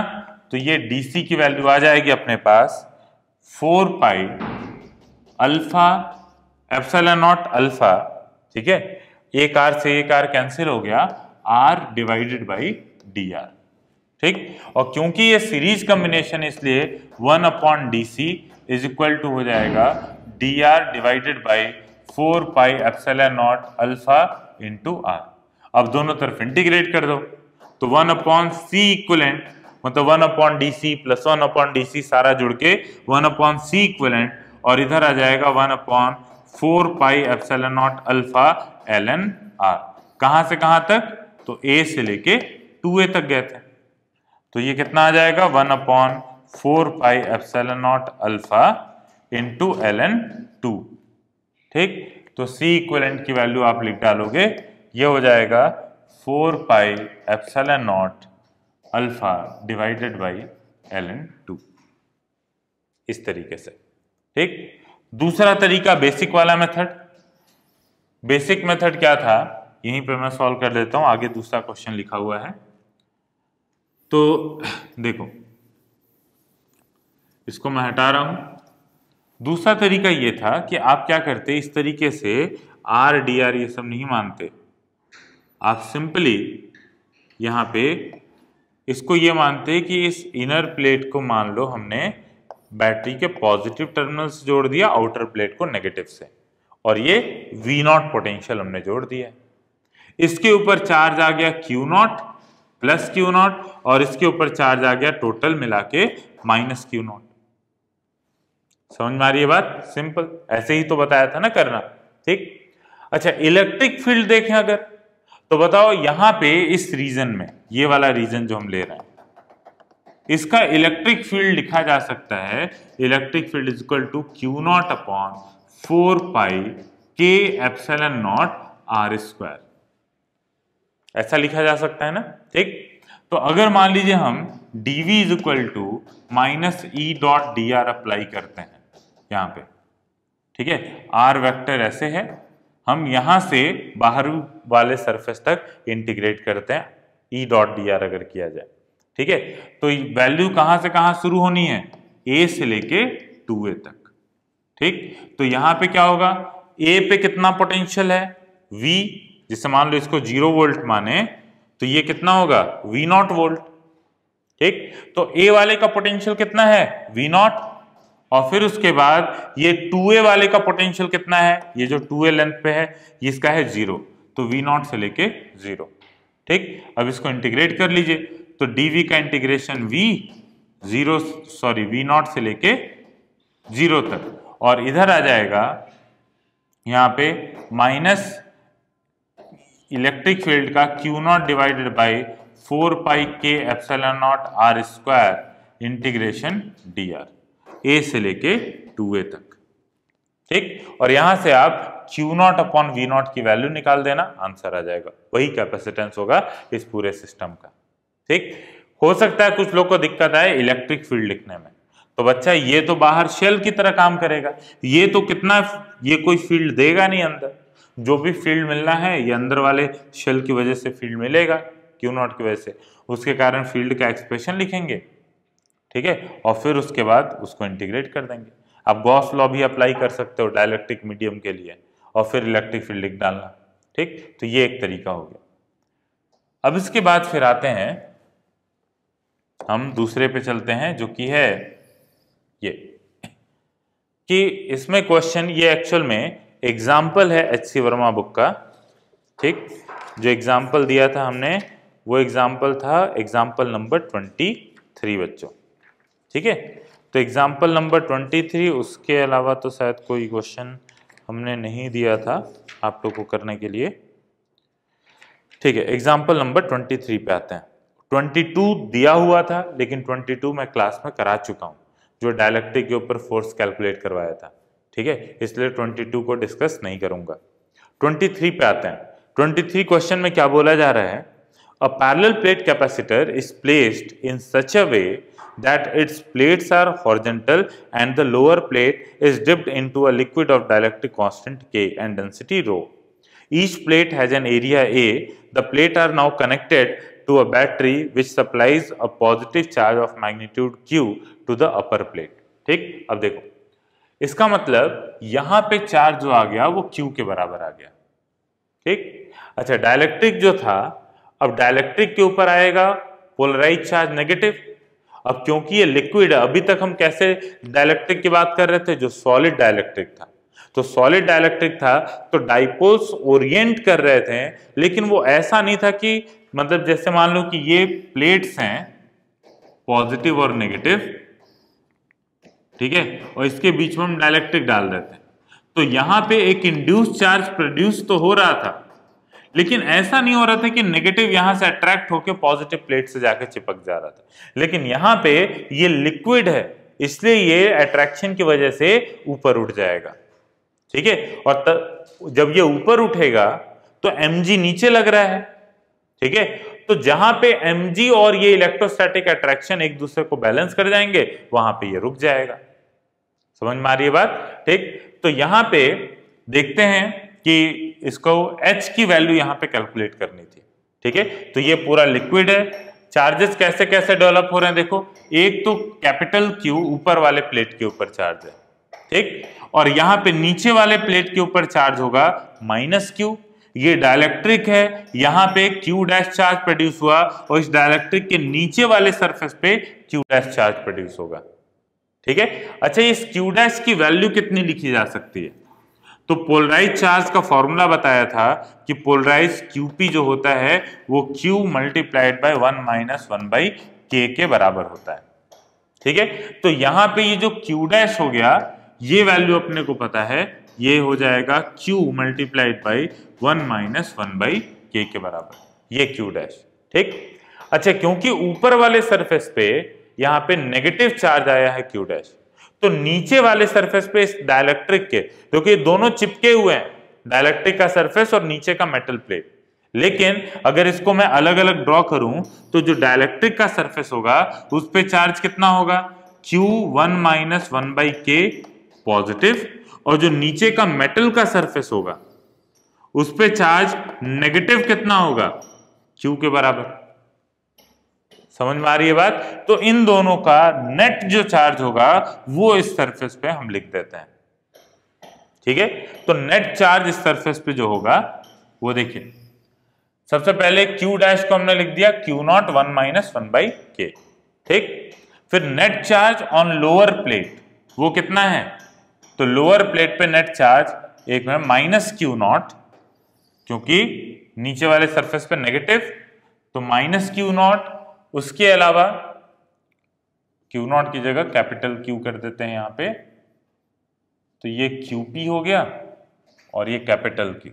तो ये DC की वैल्यू आ जाएगी अपने पास 4 pi alpha epsilon not alpha, ठीक है, एक R से एक R कैंसिल हो गया, R डिवाइडेड बाई DR, ठीक। और क्योंकि ये सीरीज कॉम्बिनेशन इसलिए 1/DC इज इक्वल टू हो जाएगा DR divided by 4 pi epsilon not alpha into R। अब दोनों तरफ इंटीग्रेट कर दो तो 1/C इक्वलेंट मतलब 1/DC प्लस 1/DC सारा जुड़ के 1/C इक्वलेंट, और इधर आ जाएगा 1/4 pi epsilon not alpha ln R। कहां से कहां तक? तो A से लेके 2A तक गए थे, तो ये कितना आ जाएगा 1/4 pi epsilon not alpha into ln 2, ठीक। तो C इक्विवेलेंट की वैल्यू आप लिख डालोगे, ये हो जाएगा 4 pi epsilon not alpha divided by ln 2, इस तरीके से, ठीक। दूसरा तरीका बेसिक वाला मेथड। बेसिक मेथड क्या था, यहीं पे मैं सॉल्व कर देता हूं, आगे दूसरा क्वेश्चन लिखा हुआ है। तो देखो इसको मैं हटा रहा हूं। दूसरा तरीका ये था कि आप क्या करते, इस तरीके से R DR ये सब नहीं मानते, आप सिंपली यहाँ पे इसको ये मानते हैं कि इस इनर प्लेट को मान लो हमने बैटरी के पॉजिटिव टर्मिनल से जोड़ दिया, आउटर प्लेट को नेगेटिव से, और ये V0 पोटेंशियल हमने जोड़ दिया। इसके ऊपर चार्ज आ गया Q0 प्लस Q0 और इसके ऊपर चार्ज आ गया टोटल मिला के माइनस Q0। समझ में आ रही है बात? सिंपल, ऐसे ही तो बताया था ना करना। ठीक, अच्छा इलेक्ट्रिक फील्ड देखें अगर, तो बताओ यहां पे इस रीजन में, ये वाला रीजन जो हम ले रहे हैं, इसका इलेक्ट्रिक फील्ड लिखा जा सकता है, electric field is equal to Q0 upon 4 pi K epsilon naught R square, ऐसा लिखा जा सकता है ना। ठीक, तो अगर मान लीजिए हम dV is equal to minus E dot dr apply करते हैं यहाँ पे, ठीक है, R वेक्टर ऐसे है, हम यहां से बाहर वाले सरफेस तक इंटीग्रेट करते हैं E डॉट dr अगर किया जाए, ठीक है, तो वैल्यू कहां से कहां शुरू होनी है, A से लेके 2A तक। ठीक, तो यहां पे क्या होगा, A पे कितना पोटेंशियल है V, जिससे मान लो इसको 0 वोल्ट माने, तो ये कितना होगा V0 वोल्ट। ठीक, तो A वाले का पोटेंशियल कितना है V0, और फिर उसके बाद ये 2A वाले का पोटेंशियल कितना है, ये जो 2A लेंथ पे है इसका है 0, तो V0 से लेके 0। ठीक, अब इसको इंटीग्रेट कर लीजिए, तो dV का इंटीग्रेशन V0 से लेके 0 तक, और इधर आ जाएगा यहाँ पे माइनस इलेक्ट्रिक फील्ड का Q0 divided by 4 pi K epsilon naught R square integration dr, A से लेके 2A तक। ठीक, और यहां से आप Q0 अपॉन V0 की वैल्यू निकाल देना, आंसर आ जाएगा, वही कैपेसिटेंस होगा इस पूरे सिस्टम का। ठीक, हो सकता है कुछ लोग को दिक्कत आए इलेक्ट्रिक फील्ड लिखने में, तो बच्चा ये तो बाहर शेल की तरह काम करेगा, ये तो कितना, ये कोई फील्ड देगा नहीं अंदर, जो भी फील्ड मिलना है ये अंदर वाले शेल की वजह से फील्ड मिलेगा Q0 की वजह से, उसके कारण फील्ड का एक्सप्रेशन लिखेंगे। ठीक है, और फिर उसके बाद उसको इंटीग्रेट कर देंगे। आप गॉस लॉ भी अप्लाई कर सकते हो डाइलेक्ट्रिक मीडियम के लिए, और फिर इलेक्ट्रिक फील्ड लिख डालना। ठीक, तो ये एक तरीका हो गया। अब इसके बाद फिर आते हैं हम दूसरे पे चलते हैं, जो कि है ये कि इसमें क्वेश्चन, ये एक्चुअल में एग्जाम्पल है HC वर्मा बुक का। ठीक, जो एग्जाम्पल दिया था हमने वो एग्जाम्पल था एग्जाम्पल नंबर 23 बच्चों। ठीक है, तो एग्जाम्पल नंबर 23, उसके अलावा तो शायद कोई क्वेश्चन हमने नहीं दिया था आप लोग को करने के लिए। ठीक है, एग्जाम्पल नंबर 23 पे आते हैं। 22 दिया हुआ था, लेकिन 22 मैं क्लास में करा चुका हूं, जो डाइलेक्ट्रिक के ऊपर फोर्स कैलकुलेट करवाया था। ठीक है, इसलिए 22 को डिस्कस नहीं करूंगा। 23 पे आते हैं। 23 क्वेश्चन में क्या बोला जा रहा है, a parallel plate capacitor is placed in such a way that its plates are horizontal and the lower plate is dipped into a liquid of dielectric constant K and density rho. Each plate has an area A. The plates are now connected to a battery which supplies a positive charge of magnitude Q to the upper plate. ठीक, अब देखो इसका मतलब यहां पे charge जो आ गया वो Q के बराबर आ गया। ठीक, अच्छा डाइलेक्ट्रिक जो था, अब डाइलेक्ट्रिक के ऊपर आएगा पोलराइज चार्ज नेगेटिव। अब क्योंकि ये लिक्विड है, अभी तक हम कैसे डाइलेक्ट्रिक की बात कर रहे थे, जो सॉलिड डाइलेक्ट्रिक था, तो सॉलिड डाइलेक्ट्रिक था तो डाइपोल्स ओरिएंट कर रहे थे, लेकिन वो ऐसा नहीं था कि मतलब जैसे मान लो कि ये प्लेट्स हैं पॉजिटिव और नेगेटिव, ठीक है, और इसके बीच में हम डाइलेक्ट्रिक डाल देते हैं, तो यहां पे एक इंड्यूस चार्ज प्रोड्यूस तो हो रहा था, लेकिन ऐसा नहीं हो रहा था कि नेगेटिव यहां से अट्रैक्ट होकर पॉजिटिव प्लेट से जाकर चिपक जा रहा था। लेकिन यहां पे ये लिक्विड है, इसलिए ये अट्रैक्शन की वजह से ऊपर उठ जाएगा। ठीक है, और जब ये ऊपर उठेगा तो mg नीचे लग रहा है। ठीक है, तो जहां पे mg और ये इलेक्ट्रोस्टैटिक अट्रैक्शन एक दूसरे को बैलेंस कर जाएंगे, वहां पे ये रुक जाएगा। समझ में आ रही है बात? ठीक, तो यहां पे देखते हैं कि इसको H की वैल्यू यहां पे कैलकुलेट करनी थी। ठीक है, तो ये पूरा लिक्विड है, चार्जेस कैसे कैसे डेवलप हो रहे हैं देखो, एक तो कैपिटल Q ऊपर वाले प्लेट के ऊपर चार्ज है, ठीक, और यहां पे नीचे वाले प्लेट के ऊपर चार्ज होगा माइनस Q, ये डाइलेक्ट्रिक है, यहाँ पे Q डैश चार्ज प्रोड्यूस हुआ और इस डाइलेक्ट्रिक के नीचे वाले सरफेस पे Q डैश चार्ज प्रोड्यूस होगा। ठीक है। अच्छा, इस Q डैश की वैल्यू कितनी लिखी जा सकती है? तो पोलराइज चार्ज का फॉर्मूला बताया था कि पोलराइज QP जो होता है वो Q multiplied by 1 minus 1 by K के बराबर होता है। ठीक है। तो यहाँ पे ये जो Q डैश हो गया, ये वैल्यू अपने को पता है, ये हो जाएगा Q multiplied by 1 minus 1 by K के बराबर, ये Q डैश। ठीक। अच्छा, क्योंकि ऊपर वाले सरफेस पे यहाँ पे नेगेटिव चार्ज आया है Q डैश, तो नीचे वाले सरफेस पे इस डाइलेक्ट्रिक के, क्योंकि दोनों चिपके हुए हैं, डाइलेक्ट्रिक का सरफेस और नीचे का मेटल प्लेट, लेकिन अगर इसको मैं अलग अलग ड्रॉ करूं तो जो डाइलेक्ट्रिक का सरफेस होगा उस पे चार्ज कितना होगा? Q1 minus 1 by K positive, और जो नीचे का मेटल का सरफेस होगा उस पे चार्ज नेगेटिव कितना होगा? Q के बराबर। समझ में आ रही है बात? तो इन दोनों का नेट जो चार्ज होगा वो इस सरफेस पे हम लिख देते हैं। ठीक है। तो नेट चार्ज इस सरफेस पे जो होगा वो देखिए, सबसे पहले Q डैश को हमने लिख दिया Q0 1 माइनस 1 बाई K। ठीक। फिर net charge on lower plate वो कितना है? तो लोअर प्लेट पे नेट चार्ज एक में माइनस Q0, क्योंकि नीचे वाले सरफेस पे नेगेटिव, तो माइनस Q0। उसके अलावा Q0 की जगह कैपिटल Q कर देते हैं यहाँ पे, तो ये QP हो गया और ये कैपिटल Q।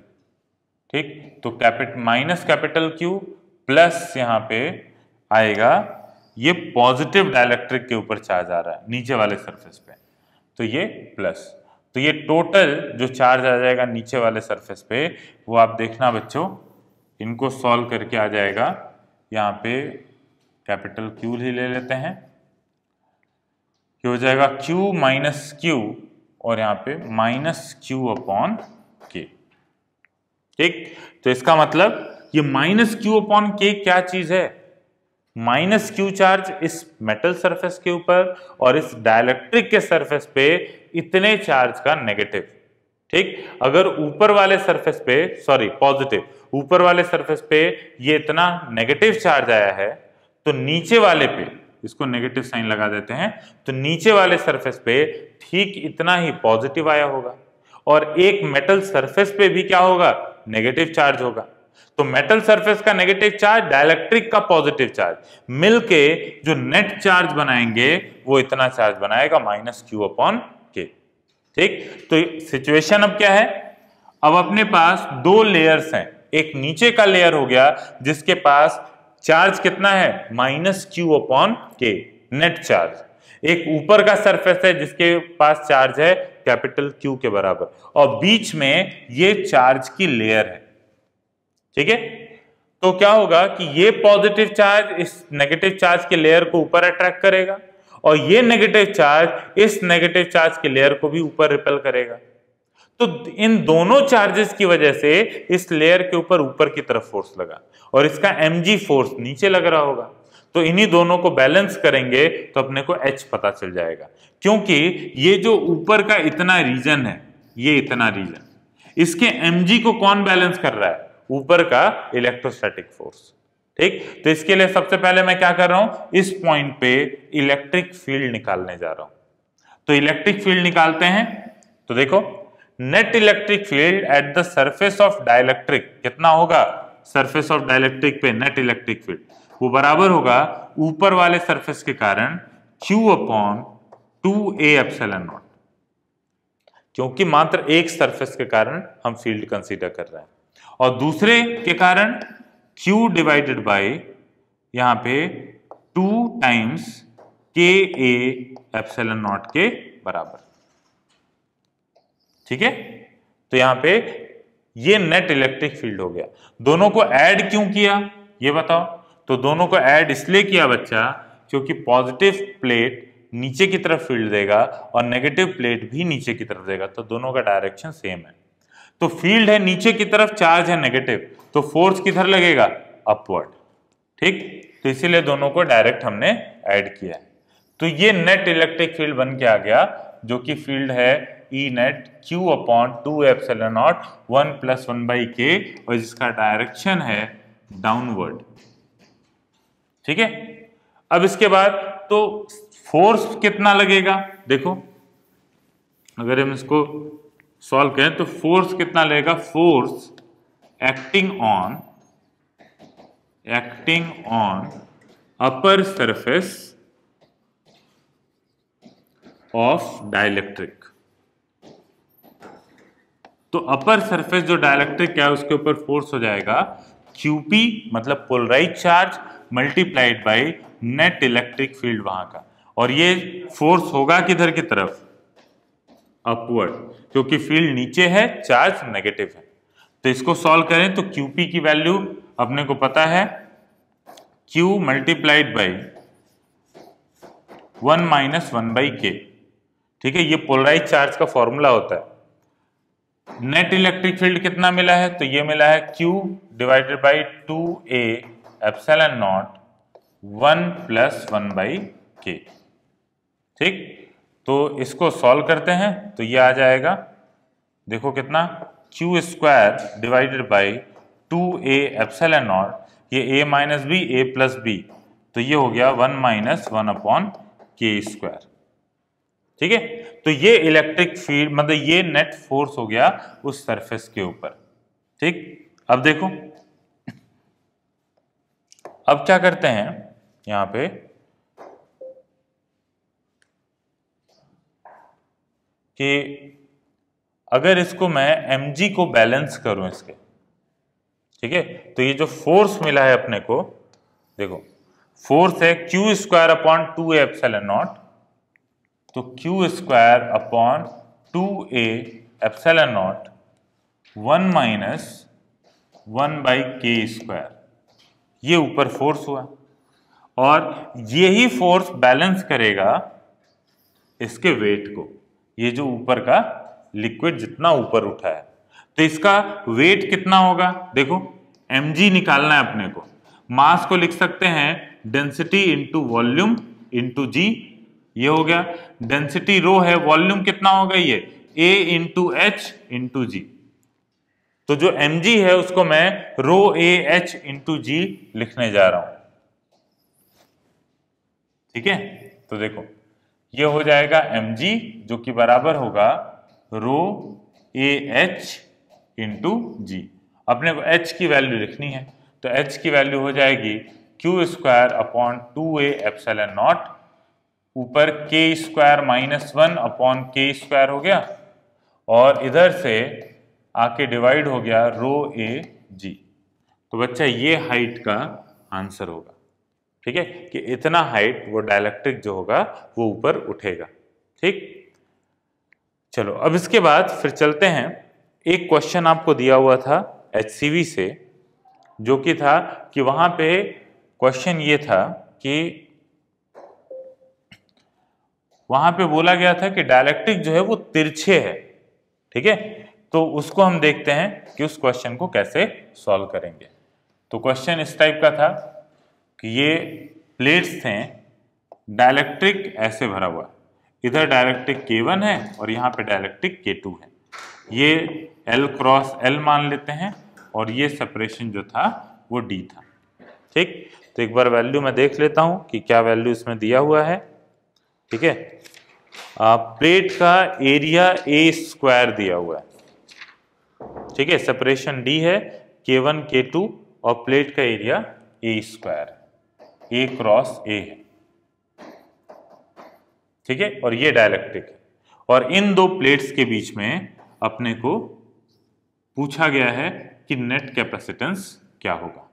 ठीक। तो माइनस कैपिटल Q प्लस यहाँ पे आएगा, ये पॉजिटिव डाइलेक्ट्रिक के ऊपर चार्ज आ रहा है नीचे वाले सरफेस पे, तो ये प्लस, तो ये टोटल जो चार्ज आ जाएगा नीचे वाले सरफेस पे वो आप देखना बच्चों, इनको सॉल्व करके आ जाएगा। यहाँ पे कैपिटल Q ही ले लेते हैं, ये हो जाएगा Q माइनस Q और यहाँ पे माइनस Q अपॉन K। ठीक। तो इसका मतलब ये माइनस Q अपॉन K क्या चीज है? माइनस Q चार्ज इस मेटल सरफेस के ऊपर और इस डाइलेक्ट्रिक के सरफेस पे इतने चार्ज का नेगेटिव। ठीक। अगर ऊपर वाले सरफेस पे, सॉरी पॉजिटिव, ऊपर वाले सरफेस पे ये इतना नेगेटिव चार्ज आया है, तो नीचे वाले पे इसको नेगेटिव साइन लगा देते हैं, तो नीचे वाले सरफेस पे ठीक इतना ही पॉजिटिव आया होगा, और एक मेटल सरफेस पे भी क्या होगा? नेगेटिव चार्ज होगा। तो मेटल सरफेस का नेगेटिव चार्ज, डाइलेक्ट्रिक का पॉजिटिव चार्ज मिलके जो नेट चार्ज बनाएंगे वो इतना चार्ज बनाएगा माइनस Q अपॉन K। ठीक। तो सिचुएशन अब क्या है? अब अपने पास दो लेयर्स हैं, एक नीचे का लेयर हो गया जिसके पास चार्ज कितना है? माइनस Q अपॉन K नेट चार्ज, एक ऊपर का सरफेस है जिसके पास चार्ज है कैपिटल Q के बराबर, और बीच में ये चार्ज की लेयर है। ठीक है। तो क्या होगा कि ये पॉजिटिव चार्ज इस नेगेटिव चार्ज के लेयर को ऊपर अट्रैक्ट करेगा, और ये नेगेटिव चार्ज इस नेगेटिव चार्ज के लेयर को भी ऊपर रिपेल करेगा। तो इन दोनों चार्जेस की वजह से इस लेयर के ऊपर की तरफ फोर्स लगा, और इसका mg फोर्स नीचे लग रहा होगा। तो इन्हीं दोनों को बैलेंस करेंगे तो अपने को H पता चल जाएगा, क्योंकि ये जो ऊपर का इतना रीजन है, ये इतना रीजन, इसके mg को कौन बैलेंस कर रहा है? ऊपर का इलेक्ट्रोस्टैटिक फोर्स। ठीक। तो इसके लिए सबसे पहले मैं क्या कर रहा हूं? इस पॉइंट पे इलेक्ट्रिक फील्ड निकालने जा रहा हूं। तो इलेक्ट्रिक फील्ड निकालते हैं। तो देखो, net electric field at the surface of dielectric कितना होगा? सरफेस ऑफ डाइलेक्ट्रिक पे नेट इलेक्ट्रिक फील्ड वो बराबर होगा ऊपर वाले सरफेस के कारण Q upon 2a epsilon not, क्योंकि मात्र एक सरफेस के कारण हम फील्ड कंसीडर कर रहे हैं, और दूसरे के कारण Q डिवाइडेड बाय यहाँ पे 2 टाइम्स KA एप्सिलॉन नॉट के बराबर। ठीक है। तो यहाँ पे ये नेट इलेक्ट्रिक फील्ड हो गया। दोनों को ऐड क्यों किया ये बताओ? तो दोनों को ऐड इसलिए किया बच्चा क्योंकि पॉजिटिव प्लेट नीचे की तरफ फील्ड देगा और नेगेटिव प्लेट भी नीचे की तरफ देगा, तो दोनों का डायरेक्शन सेम है। तो फील्ड है नीचे की तरफ, चार्ज है नेगेटिव, तो फोर्स किधर लगेगा? अपवर्ड। ठीक। तो इसीलिए दोनों को डायरेक्ट हमने ऐड किया है। तो ये नेट इलेक्ट्रिक फील्ड बन के आ गया, जो कि फील्ड है E net Q upon 2 epsilon naught 1 + 1/k, और जिसका डायरेक्शन है डाउनवर्ड। ठीक है, अब इसके बाद तो फोर्स कितना लगेगा, देखो अगर हम इसको सॉल्व करें तो फोर्स कितना लगेगा, force acting on upper surface of dielectric. तो अपर सरफेस जो डाइलेक्ट्रिक है उसके ऊपर फोर्स हो जाएगा QP, मतलब polarize charge multiplied by net electric field वहां का, और ये फोर्स होगा किधर की तरफ, अपवर्ड, क्योंकि फील्ड नीचे है, चार्ज नेगेटिव है। तो इसको सॉल्व करें तो QP की वैल्यू अपने को पता है, Q मल्टीप्लाइड बाई 1 - 1/k। ठीक है, ये पोलराइज चार्ज का फॉर्मूला होता है। नेट इलेक्ट्रिक फील्ड कितना मिला है, तो ये मिला है Q divided by 2a epsilon naught 1 + 1/k। ठीक, तो इसको सॉल्व करते हैं तो ये आ जाएगा, देखो कितना, Q² divided by 2a epsilon naught, ये a - b a + b, तो ये हो गया 1 - 1/k²। ठीक है, तो ये इलेक्ट्रिक फील्ड मतलब ये नेट फोर्स हो गया उस सरफेस के ऊपर। ठीक, अब देखो अब क्या करते हैं यहां पे, कि अगर इसको मैं mg को बैलेंस करूं इसके, ठीक है, तो ये जो फोर्स मिला है अपने को, देखो फोर्स है Q² upon 2a epsilon not, तो Q² upon 2a epsilon naught 1 - 1/k², ये ऊपर फोर्स हुआ, और यही फोर्स बैलेंस करेगा इसके वेट को, ये जो ऊपर का लिक्विड जितना ऊपर उठा है, तो इसका वेट कितना होगा, देखो mg निकालना है अपने को। मास को लिख सकते हैं डेंसिटी इंटू वॉल्यूम इंटू जी, ये हो गया। डेंसिटी रो है, वॉल्यूम कितना होगा, ये a इंटू एच इंटू जी, तो जो mg है उसको मैं रो a h इंटू जी लिखने जा रहा हूं। ठीक है, तो देखो ये हो जाएगा mg जो कि बराबर होगा रो a h इंटू जी। अपने को h की वैल्यू लिखनी है, तो h की वैल्यू हो जाएगी Q² upon 2a epsilon not, ऊपर K² - 1 अपॉन K² हो गया, और इधर से आके डिवाइड हो गया रो a g। तो बच्चा ये हाइट का आंसर होगा। ठीक है, कि इतना हाइट वो डाइलेक्ट्रिक जो होगा वो ऊपर उठेगा। ठीक, चलो अब इसके बाद फिर चलते हैं, एक क्वेश्चन आपको दिया हुआ था HCV से, जो कि था कि वहां पे क्वेश्चन ये था कि वहां पे बोला गया था कि डाइलेक्ट्रिक जो है वो तिरछे है। ठीक है, तो उसको हम देखते हैं कि उस क्वेश्चन को कैसे सॉल्व करेंगे। तो क्वेश्चन इस टाइप का था कि ये प्लेट्स थे, डाइलेक्ट्रिक ऐसे भरा हुआ, इधर डाइलेक्ट्रिक K1 है और यहाँ पे डाइलेक्ट्रिक K2 है, ये L × L मान लेते हैं, और ये सेपरेशन जो था वो D था। ठीक, तो एक बार वैल्यू मैं देख लेता हूं कि क्या वैल्यू इसमें दिया हुआ है। ठीक है, प्लेट का एरिया A² दिया हुआ है। ठीक है, सेपरेशन D है, K1 K2, और प्लेट का एरिया A², A × A है। ठीक है, और ये डाइलेक्ट्रिक है, और इन दो प्लेट्स के बीच में अपने को पूछा गया है कि नेट कैपेसिटेंस क्या होगा।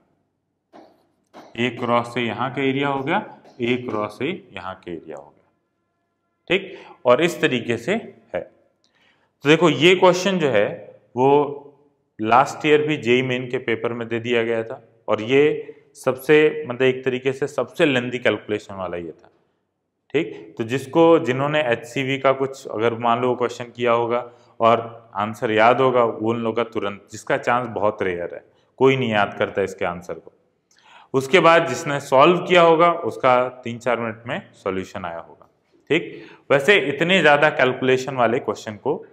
A × A यहाँ का एरिया हो गया, A × A यहाँ का एरिया हो गया। ठीक, और इस तरीके से है। तो देखो ये क्वेश्चन जो है वो लास्ट ईयर भी JEE मेन के पेपर में दे दिया गया था, और ये सबसे मतलब एक तरीके से सबसे लेंथी कैलकुलेशन वाला ये था। ठीक, तो जिन्होंने HCV का कुछ अगर मान लो क्वेश्चन किया होगा और आंसर याद होगा, वो उन लोगों का तुरंत, जिसका चांस बहुत रेयर है, कोई नहीं याद करता इसके आंसर को। उसके बाद जिसने सॉल्व किया होगा उसका 3-4 मिनट में सॉल्यूशन आया होगा। ठीक। वैसे इतने ज्यादा कैलकुलेशन वाले क्वेश्चन को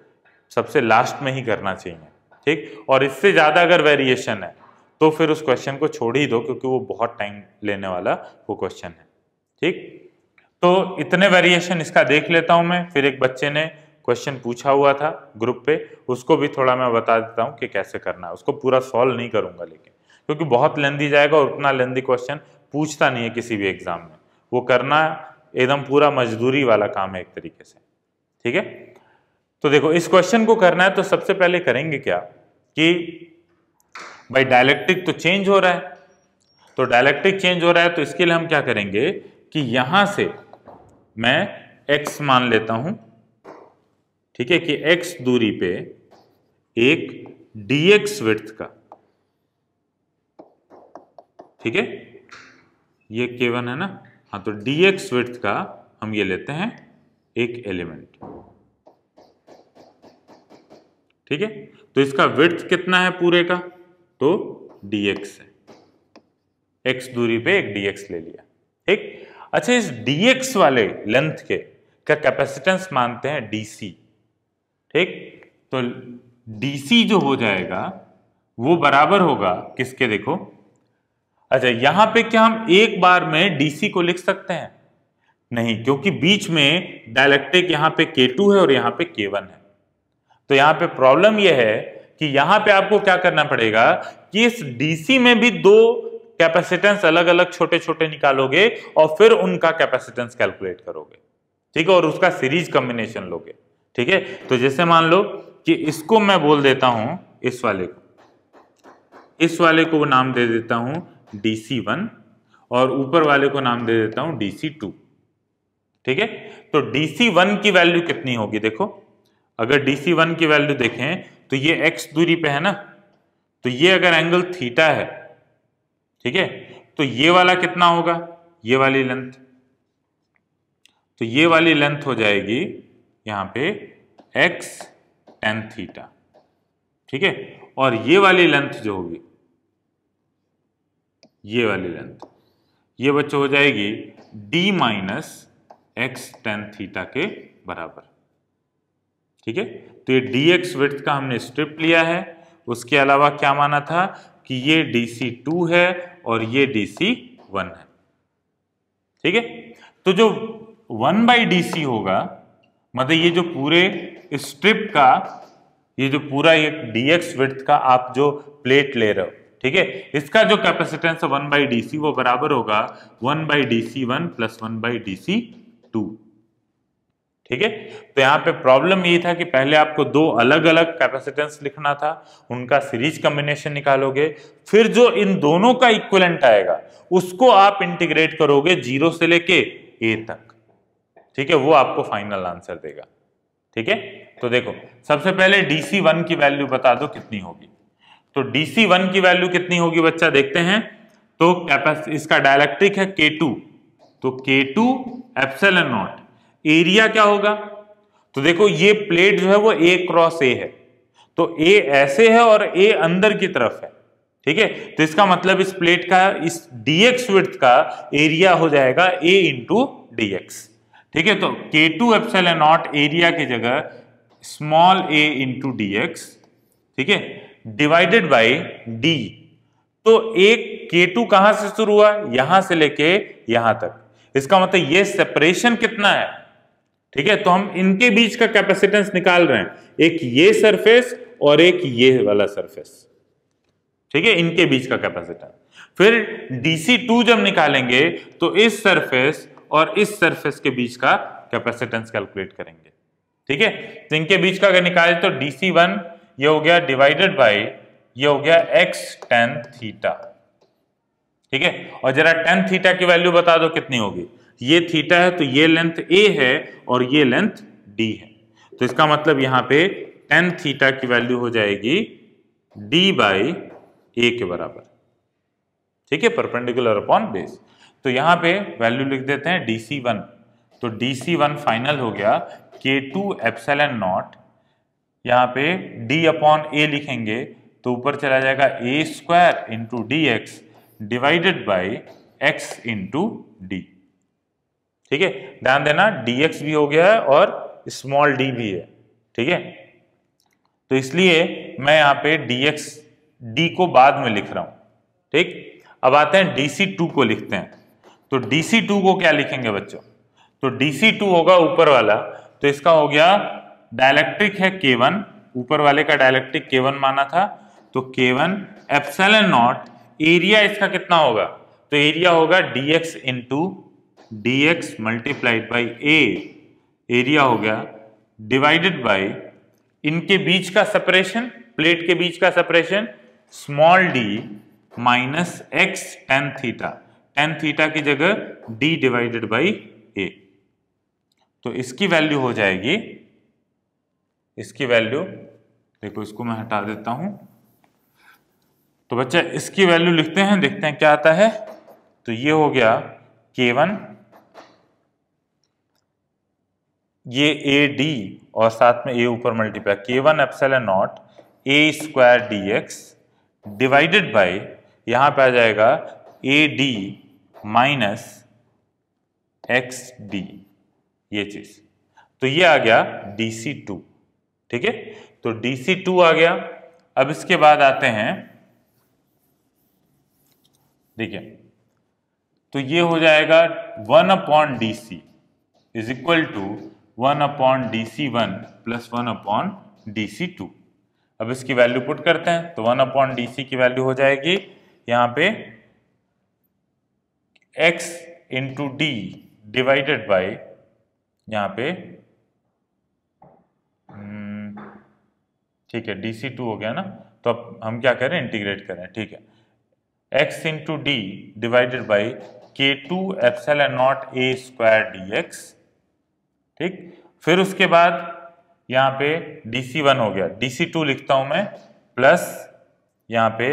सबसे लास्ट में ही करना चाहिए, ठीक। और इससे ज्यादा अगर वेरिएशन है तो फिर उस क्वेश्चन को छोड़ ही दो, क्योंकि वो बहुत टाइम लेने वाला वो क्वेश्चन है, ठीक। तो इतने वेरिएशन इसका देख लेता हूं मैं। फिर एक बच्चे ने क्वेश्चन पूछा हुआ था ग्रुप पे, उसको भी थोड़ा मैं बता देता हूं कि कैसे करना है। उसको पूरा सॉल्व नहीं करूंगा लेकिन, क्योंकि बहुत लेंदी जाएगा और उतना लेंदी क्वेश्चन पूछता नहीं है किसी भी एग्जाम में। वो करना एकदम पूरा मजदूरी वाला काम है एक तरीके से, ठीक है। तो देखो इस क्वेश्चन को करना है तो सबसे पहले करेंगे क्या कि भाई डायलेक्ट्रिक तो चेंज हो रहा है, तो डायलेक्ट्रिक चेंज हो रहा है तो इसके लिए हम क्या करेंगे कि यहां से मैं x मान लेता हूं, ठीक है, कि x दूरी पे एक dx विड्थ का, ठीक है, ये k1 है ना, हाँ, तो dx विड्थ का हम ये लेते हैं एक एलिमेंट, ठीक है। तो इसका विड्थ कितना है पूरे का, तो dx है, x दूरी पे एक dx ले लिया, ठीक। अच्छा, इस dx वाले लेंथ के का कैपेसिटेंस मानते हैं dc, ठीक। तो dc जो हो जाएगा वो बराबर होगा किसके, देखो, अच्छा यहां पे क्या हम एक बार में dc को लिख सकते हैं? नहीं, क्योंकि बीच में डायलेक्ट्रिक यहां पे K2 है और यहां पे K1 है। तो यहां पे प्रॉब्लम यह है कि यहां पे आपको क्या करना पड़ेगा कि इस डीसी में भी दो कैपेसिटेंस अलग अलग छोटे छोटे निकालोगे और फिर उनका कैपेसिटेंस कैलकुलेट करोगे, ठीक है, और उसका सीरीज कॉम्बिनेशन लोगे, ठीक है। तो जैसे मान लो कि इसको मैं बोल देता हूं, इस वाले को नाम दे देता हूं DC1 और ऊपर वाले को नाम दे देता हूं DC2, ठीक है। तो DC1 की वैल्यू कितनी होगी, देखो, अगर DC1 की वैल्यू देखें तो ये x दूरी पे है ना, तो ये अगर एंगल थीटा है, ठीक है, तो ये वाला कितना होगा, ये वाली लेंथ, तो ये वाली लेंथ हो जाएगी यहां पे x tan थीटा, ठीक है। और ये वाली लेंथ जो होगी, ये वाली लेंथ, ये बच्चों हो जाएगी d minus x tan theta के बराबर, ठीक है। तो ये dx विड्थ का हमने स्ट्रिप लिया है, उसके अलावा क्या माना था कि ये DC2 है और ये DC1 है, ठीक है। तो जो 1/DC होगा, मतलब ये जो पूरे स्ट्रिप का, ये जो पूरा ये dx विड्थ का आप जो प्लेट ले रहे हो, ठीक है, इसका जो कैपेसिटेंस है 1/DC वो बराबर होगा 1/DC1 प्लस 1/DC2, ठीक है। तो यहाँ पे प्रॉब्लम ये था कि पहले आपको दो अलग अलग कैपेसिटेंस लिखना था, उनका सीरीज कॉम्बिनेशन निकालोगे, फिर जो इन दोनों का इक्विवेलेंट आएगा उसको आप इंटीग्रेट करोगे 0 से लेके a तक, ठीक है, वो आपको फाइनल आंसर देगा, ठीक है। तो देखो सबसे पहले DC1 की वैल्यू बता दो कितनी होगी। तो DC1 की वैल्यू कितनी होगी बच्चा, देखते हैं। तो इसका डायलेक्ट्रिक है K2, तो K2 एप्सिलॉन नॉट, एरिया क्या होगा, तो देखो ये प्लेट जो है वो A क्रॉस A है, तो A ऐसे है और A अंदर की तरफ है, ठीक है। तो इसका मतलब इस प्लेट का इस dx विड्थ का एरिया हो जाएगा A इंटू dx, ठीक है। तो K2 एप्सिलॉन नॉट एरिया की जगह स्मॉल a इंटू dx, ठीक है, डिवाइडेड बाई d। तो एक K2 कहां से शुरू हुआ, यहां से लेके यहां तक, इसका मतलब ये सेपरेशन कितना है, ठीक है। तो हम इनके बीच का कैपेसिटेंस निकाल रहे हैं, एक ये सरफेस और एक ये वाला सरफेस, ठीक है, इनके बीच का कैपेसिटेंस। फिर DC2 जब निकालेंगे तो इस सरफेस और इस सरफेस के बीच का कैपेसिटेंस कैलकुलेट करेंगे, ठीक है। तो इनके बीच का अगर निकाले तो DC1 ये हो गया डिवाइडेड बाई ये हो गया x tan थीटा, ठीक है। और जरा tan थीटा की वैल्यू बता दो कितनी होगी, ये थीटा है तो ये लेंथ a है और ये लेंथ d है, तो इसका मतलब यहां पे tan थीटा की वैल्यू हो जाएगी d बाई a के बराबर, ठीक है, परपेंडिकुलर अपॉन बेस। तो यहां पे वैल्यू लिख देते हैं DC1, तो DC1 फाइनल हो गया K2 एप्सिलॉन नॉट, यहां पे d अपॉन a लिखेंगे तो ऊपर चला जाएगा a square into dx divided by x into d, ठीक है, ध्यान देना dx भी हो गया है और स्मॉल d भी है, ठीक है। तो इसलिए मैं यहाँ पे d को बाद में लिख रहा हूं, ठीक। अब आते हैं dc2 को लिखते हैं। तो dc2 को क्या लिखेंगे बच्चों? तो dc2 होगा ऊपर वाला, तो इसका हो गया डाइलेक्ट्रिक है K1, ऊपर वाले का डाइलेक्ट्रिक K1 माना था, तो K1 एप्सिलॉन नॉट, एरिया इसका कितना होगा? तो एरिया होगा dx into dx multiplied by a, area हो गया, डिवाइडेड बाई इनके बीच का सेपरेशन, प्लेट के बीच का separation small d minus x tan theta, tan theta की जगह d डिवाइडेड बाई a। तो इसकी वैल्यू हो जाएगी, इसकी वैल्यू देखो, इसको मैं हटा देता हूं। तो बच्चा इसकी वैल्यू लिखते हैं, देखते हैं क्या आता है। तो ये हो गया K1, ये AD और साथ में A ऊपर multiply, K1 epsilon naught A square dx divided by, यहां पे आ जाएगा AD माइनस XD, ये चीज। तो ये आ गया dc2, ठीक है। तो dc2 आ गया। अब इसके बाद आते हैं, देखिए, तो ये हो जाएगा 1/dc is equal to 1/dc1 plus 1/dc2। अब इसकी वैल्यू पुट करते हैं, तो 1/dc की वैल्यू हो जाएगी यहां पे x into D divided by, यहां पे ठीक है dc2 हो गया ना। तो अब हम क्या करें, इंटीग्रेट करें, ठीक है। x into D divided by K2 epsilon naught A square dx, ठीक। फिर उसके बाद यहाँ पे dc1 हो गया, dc2 लिखता हूं मैं, प्लस यहाँ पे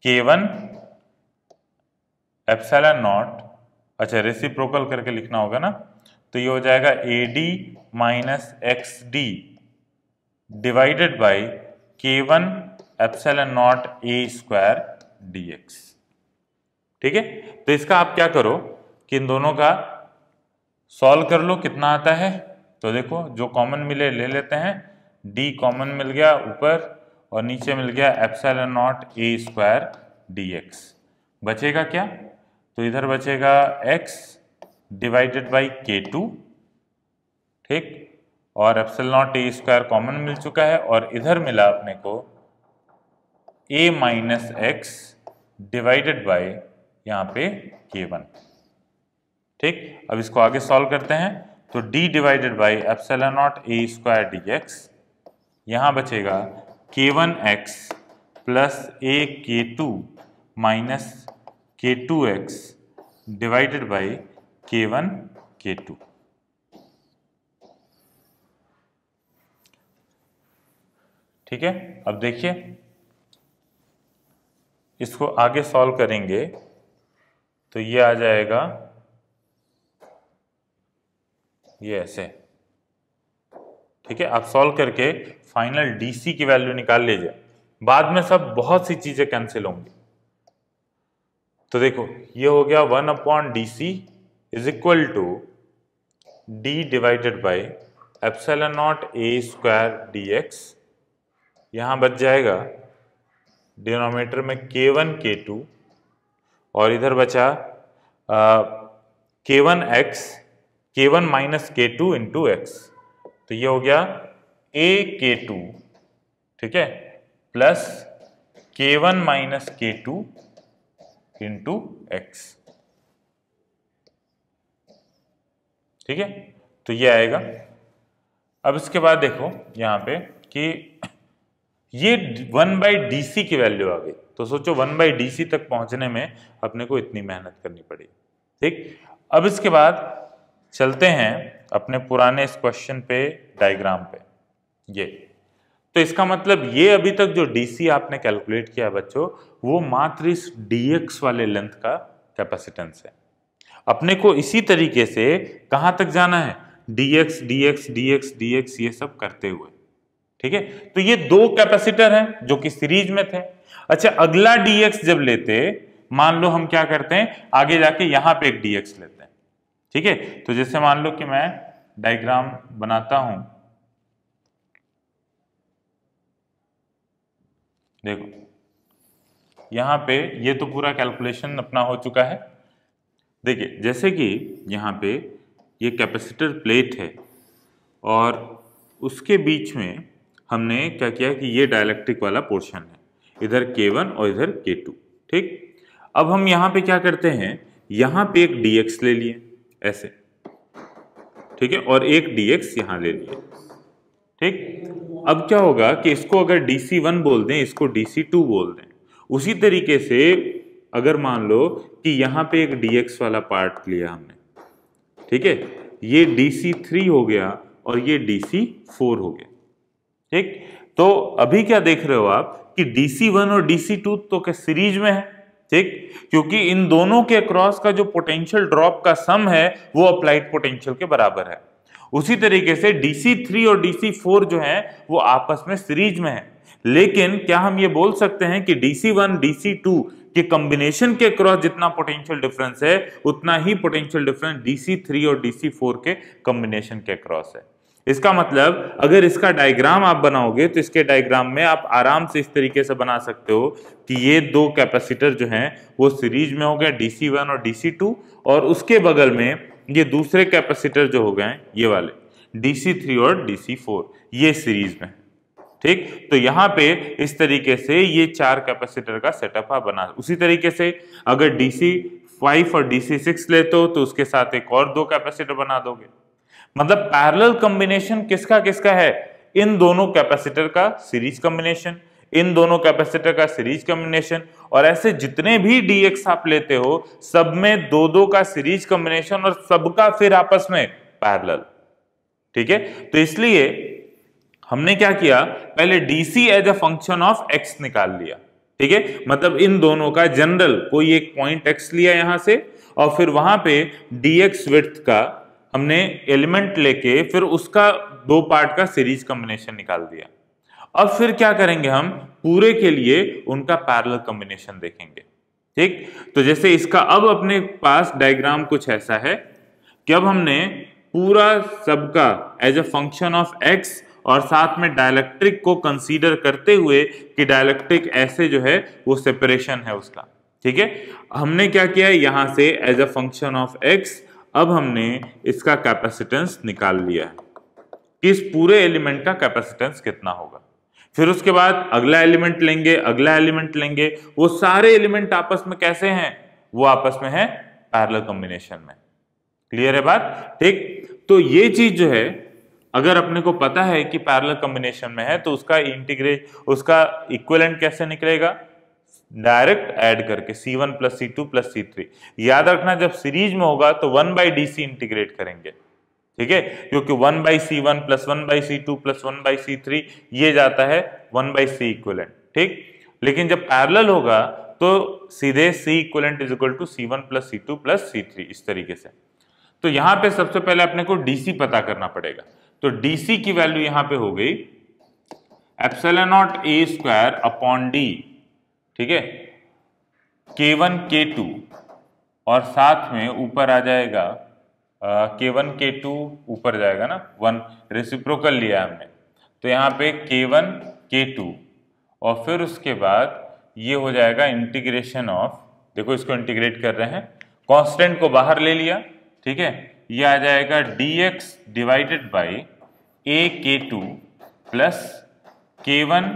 K1 एप्सिलॉन नॉट, अच्छा रेसिप्रोकल करके लिखना होगा ना, तो ये हो जाएगा AD minus XD divided by K1 epsilon naught A square dx, ठीक है। तो इसका आप क्या करो कि इन दोनों का सॉल्व कर लो, कितना आता है। तो देखो जो कॉमन मिले ले लेते हैं, d कॉमन मिल गया ऊपर और नीचे मिल गया epsilon naught A square dx। बचेगा क्या? तो इधर बचेगा x डिवाइडेड बाई K2, ठीक, और epsilon naught A square common मिल चुका है, और इधर मिला अपने को A minus x divided by यहाँ पे K1, ठीक। अब इसको आगे सॉल्व करते हैं, तो d divided by epsilon naught A square dx, यहाँ बचेगा K1x plus A K2 minus K2x divided by K1 K2, ठीक है। अब देखिए इसको आगे सॉल्व करेंगे, तो ये आ जाएगा ये ऐसे, ठीक है। आप सॉल्व करके फाइनल डीसी की वैल्यू निकाल लीजिए, बाद में सब बहुत सी चीजें कैंसिल होंगी। तो देखो ये हो गया 1/dc is equal to d divided by epsilon naught A square dx, यहां बच जाएगा डिनोमिनेटर में K1 K2 और इधर बचा K1x, K1 minus K2 into x, तो ये हो गया A K2, ठीक है, plus K1 minus K2 into x, ठीक है। तो ये आएगा। अब इसके बाद देखो यहाँ पे कि ये 1/dc की वैल्यू आ गई, तो सोचो 1/dc तक पहुंचने में अपने को इतनी मेहनत करनी पड़ी, ठीक। अब इसके बाद चलते हैं अपने पुराने इस क्वेश्चन पे, डायग्राम पे। ये तो इसका मतलब ये अभी तक जो dc आपने कैलकुलेट किया बच्चों, वो मात्र इस dx वाले लेंथ का कैपेसिटेंस है। अपने को इसी तरीके से कहां तक जाना है, dx dx dx dx ये सब करते हुए, ठीक है। तो ये दो कैपेसिटर हैं जो कि सीरीज में थे। अच्छा, अगला dx जब लेते, मान लो हम क्या करते हैं, आगे जाके यहां पे एक dx लेते हैं, ठीक है। तो जैसे मान लो कि मैं डायग्राम बनाता हूं, देखो यहां पे ये तो पूरा कैलकुलेशन अपना हो चुका है। देखिए जैसे कि यहाँ पे ये कैपेसिटर प्लेट है और उसके बीच में हमने क्या किया कि ये डाइलेक्ट्रिक वाला पोर्शन है, इधर K1 और इधर K2। ठीक, अब हम यहाँ पे क्या करते हैं, यहाँ पे एक dx ले लिए ऐसे, ठीक है, और एक dx यहाँ ले लिए। ठीक, अब क्या होगा कि इसको अगर DC1 बोल दें, इसको DC2 बोल दें, उसी तरीके से अगर मान लो कि यहाँ पे एक dx वाला पार्ट लिया हमने, ठीक है, ये DC3 हो गया और ये DC4 हो गया। ठीक, तो अभी क्या देख रहे हो आप कि DC1 और DC2 तो क्या सीरीज में है। ठीक, क्योंकि इन दोनों के अक्रॉस का जो पोटेंशियल ड्रॉप का सम है वो अप्लाइड पोटेंशियल के बराबर है। उसी तरीके से DC3 और DC4 जो है वो आपस में सीरीज में है। लेकिन क्या हम ये बोल सकते हैं कि DC1 DC2 के कॉम्बिनेशन के क्रॉस जितना पोटेंशियल डिफरेंस है उतना ही पोटेंशियल डिफरेंस DC3 और DC4 के कॉम्बिनेशन के क्रॉस है। इसका मतलब अगर इसका डायग्राम आप बनाओगे तो इसके डायग्राम में आप आराम से इस तरीके से बना सकते हो कि ये दो कैपेसिटर जो हैं वो सीरीज में हो गया DC1 और DC2, और उसके बगल में ये दूसरे कैपेसिटर जो हो गए ये वाले DC3 और DC4 ये सीरीज में। ठीक, तो यहाँ पे इस तरीके से ये चार कैपेसिटर का सेटअप आप बना। उसी तरीके से अगर DC5 और DC6 लेते हो तो उसके साथ एक और दो कैपेसिटर बना दोगे। मतलब पैरेलल कॉम्बिनेशन किसका किसका है, इन दोनों कैपेसिटर का सीरीज कॉम्बिनेशन, इन दोनों कैपेसिटर का सीरीज कॉम्बिनेशन, और ऐसे जितने भी dx आप लेते हो सब में दो दो का सीरीज कॉम्बिनेशन और सबका फिर आपस में पैरेलल। ठीक है, तो इसलिए हमने क्या किया, पहले DC as a function of x निकाल लिया। ठीक है, मतलब इन दोनों का जनरल कोई एक पॉइंट x लिया यहां से और फिर वहां पे dx विड्थ का हमने एलिमेंट लेके फिर उसका दो पार्ट का सीरीज कॉम्बिनेशन निकाल दिया। अब फिर क्या करेंगे, हम पूरे के लिए उनका पैरेलल कॉम्बिनेशन देखेंगे। ठीक, तो जैसे इसका अब अपने पास डायग्राम कुछ ऐसा है कि अब हमने पूरा सबका as a function of x और साथ में डाइलेक्ट्रिक को कंसीडर करते हुए कि डाइलेक्ट्रिक ऐसे जो है वो सेपरेशन है उसका। ठीक है, हमने क्या किया, यहां से as a function of x अब हमने इसका कैपेसिटेंस निकाल लिया है कि इस पूरे एलिमेंट का कैपेसिटेंस कितना होगा। फिर उसके बाद अगला एलिमेंट लेंगे, अगला एलिमेंट लेंगे, वो सारे एलिमेंट आपस में कैसे हैं, वो आपस में है पैरेलल कॉम्बिनेशन में। क्लियर है बात। ठीक, तो ये चीज जो है अगर अपने को पता है कि पैरेलल कॉम्बिनेशन में है तो उसका इक्विवेलेंट कैसे निकलेगा, डायरेक्ट ऐड करके C1 plus C2 plus C3। याद रखना जब सीरीज में होगा तो 1/DC इंटीग्रेट करेंगे। ठीक है, क्योंकि 1/C1 plus 1/C2 plus 1/C3 ये जाता है 1/C इक्विवेलेंट। ठीक, लेकिन जब पैरेलल होगा तो सीधे C equivalent is equal to C1 plus C2 plus C3 इस तरीके से। तो यहां पे सबसे पहले अपने को DC पता करना पड़ेगा। तो DC की वैल्यू यहां पे हो गई ε0a² अपॉन d। ठीक है, K1 K2 और साथ में ऊपर आ जाएगा K1 K2 ऊपर जाएगा ना, 1 रेसिप्रोकल लिया हमने, तो यहाँ पे K1 K2 और फिर उसके बाद ये हो जाएगा इंटीग्रेशन ऑफ, देखो इसको इंटीग्रेट कर रहे हैं, कांस्टेंट को बाहर ले लिया। ठीक है, ये आ जाएगा dx divided by a_k2 plus K1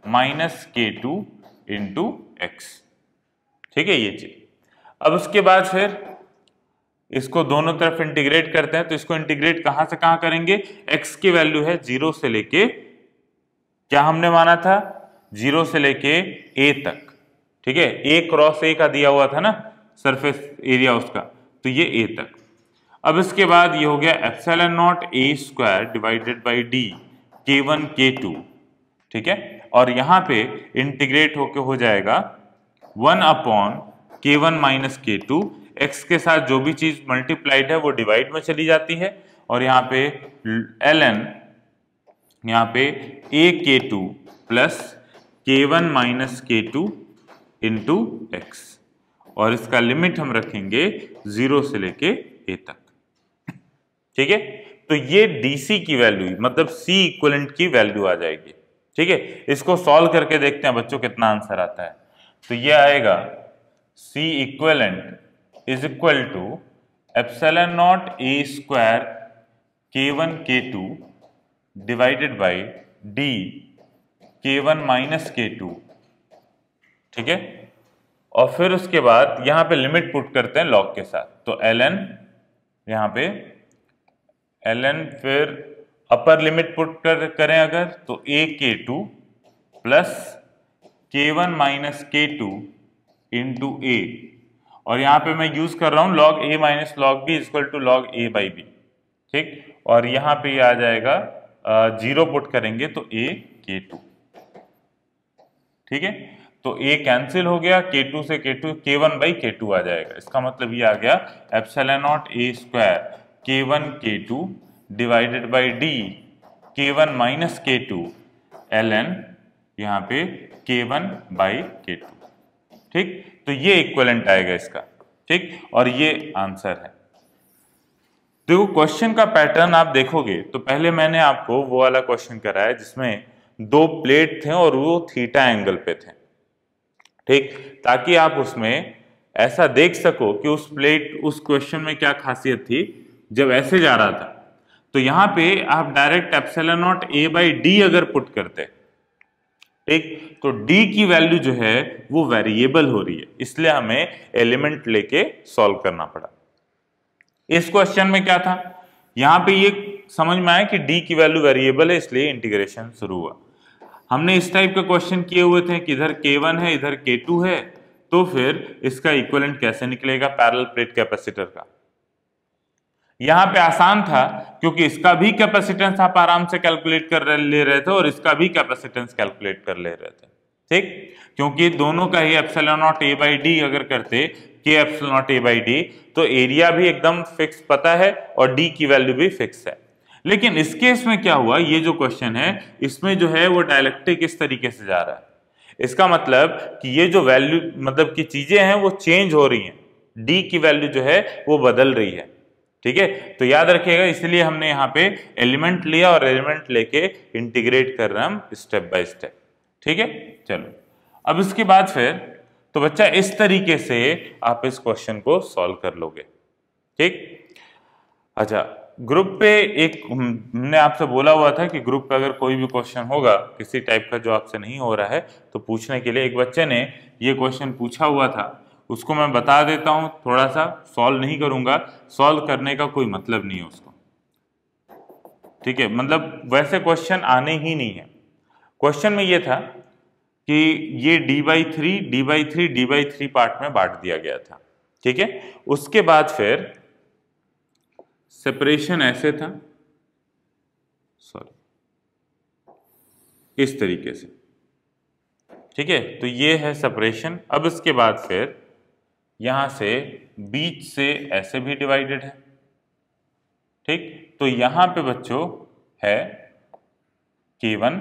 minus K2 into x। ठीक है, ये चीज। अब उसके बाद फिर इसको दोनों तरफ इंटीग्रेट करते हैं, तो इसको इंटीग्रेट कहां से कहां करेंगे, x की वैल्यू है 0 से लेके, क्या हमने माना था, 0 से लेके a तक। ठीक है, a क्रॉस a का दिया हुआ था ना सरफेस एरिया उसका, तो ये a तक। अब इसके बाद ये हो गया ε0a² divided by d K1 K2। ठीक है, और यहां पे इंटीग्रेट होके हो जाएगा 1 upon K1 minus K2। x के साथ जो भी चीज मल्टीप्लाइड है वो डिवाइड में चली जाती है, और यहाँ पे ln यहाँ पे a_k2 plus K1 minus K2 into x, और इसका लिमिट हम रखेंगे 0 से लेके a तक। ठीक है। तो ये DC की वैल्यू मतलब C इक्विवेलेंट की वैल्यू आ जाएगी। ठीक है, इसको सॉल्व करके देखते हैं बच्चों कितना आंसर आता है। तो ये आएगा C equivalent is equal to epsilon naught A square K1 K2 divided by D K1 minus K2। ठीक है, और फिर उसके बाद यहां पे लिमिट पुट करते हैं लॉग के साथ। तो ln यहां पे ln फिर अपर लिमिट पुट करें अगर तो AK2 plus K1 minus K2 into A, और यहाँ पे मैं यूज कर रहा हूं log A minus log B equal to log A by B। ठीक, और यहाँ पे ये आ जाएगा 0 पुट करेंगे तो AK2। ठीक है, तो A कैंसिल हो गया, K2 से K1 बाई K2 आ जाएगा। इसका मतलब ये आ गया epsilon naught A square K1 K2 divided by D K1 minus K2 ln यहाँ पे K1 बाई K2। ठीक, तो ये इक्विवेलेंट आएगा इसका। ठीक, और ये आंसर है। देखो क्वेश्चन का पैटर्न आप देखोगे तो पहले मैंने आपको वो वाला क्वेश्चन कराया जिसमें 2 प्लेट थे और वो थीटा एंगल पे थे। ठीक, ताकि आप उसमें ऐसा देख सको कि उस क्वेश्चन में क्या खासियत थी जब ऐसे जा रहा था। तो यहां पे आप direct epsilon naught A by D अगर पुट करते, ठीक, तो D की वैल्यू जो है वो वेरिएबल हो रही है, इसलिए हमें एलिमेंट लेके सॉल्व करना पड़ा। इस क्वेश्चन में क्या था, यहां पे ये समझ में आया कि D की वैल्यू वेरिएबल है, इसलिए इंटीग्रेशन शुरू हुआ। हमने इस टाइप का क्वेश्चन किए हुए थे कि इधर K1 है इधर K2 है, तो फिर इसका इक्विवेलेंट कैसे निकलेगा पैरेलल प्लेट कैपेसिटर का। यहां पे आसान था क्योंकि इसका भी कैपेसिटेंस आप आराम से कैलकुलेट ले रहे थे और इसका भी कैपेसिटेंस कैलकुलेट कर ले रहे थे। ठीक, क्योंकि दोनों का ही epsilon naught A by D अगर करते K epsilon naught A by D तो एरिया भी एकदम फिक्स पता है और D की वैल्यू भी फिक्स है। लेकिन इस केस में क्या हुआ, ये जो क्वेश्चन है इसमें जो है वो डायलेक्ट्रिक इस तरीके से जा रहा है। इसका मतलब कि ये जो वैल्यू मतलब की चीजें हैं वो चेंज हो रही हैं, D की वैल्यू जो है वो बदल रही है। ठीक है, तो याद रखिएगा इसलिए हमने यहाँ पे एलिमेंट लिया और एलिमेंट लेके इंटीग्रेट कर रहे हैं हम स्टेप बाय स्टेप। ठीक है, चलो अब इसके बाद फिर तो बच्चा इस तरीके से आप इस क्वेश्चन को सॉल्व कर लोगे। ठीक, अच्छा ग्रुप पे एक हमने आपसे बोला हुआ था कि ग्रुप पे अगर कोई भी क्वेश्चन होगा किसी टाइप का जो आपसे नहीं हो रहा है तो पूछने के लिए एक बच्चे ने ये क्वेश्चन पूछा हुआ था, उसको मैं बता देता हूं, थोड़ा सा सॉल्व नहीं करूंगा, सॉल्व करने का कोई मतलब नहीं है उसको। ठीक है, मतलब वैसे क्वेश्चन आने ही नहीं है। क्वेश्चन में ये था कि ये d/3 पार्ट में बांट दिया गया था। ठीक है, उसके बाद फिर सेपरेशन ऐसे था, सॉरी इस तरीके से। ठीक है, तो ये है सेपरेशन। अब इसके बाद फिर यहां से बीच से ऐसे भी डिवाइडेड है। ठीक, तो यहां पे बच्चों है K1,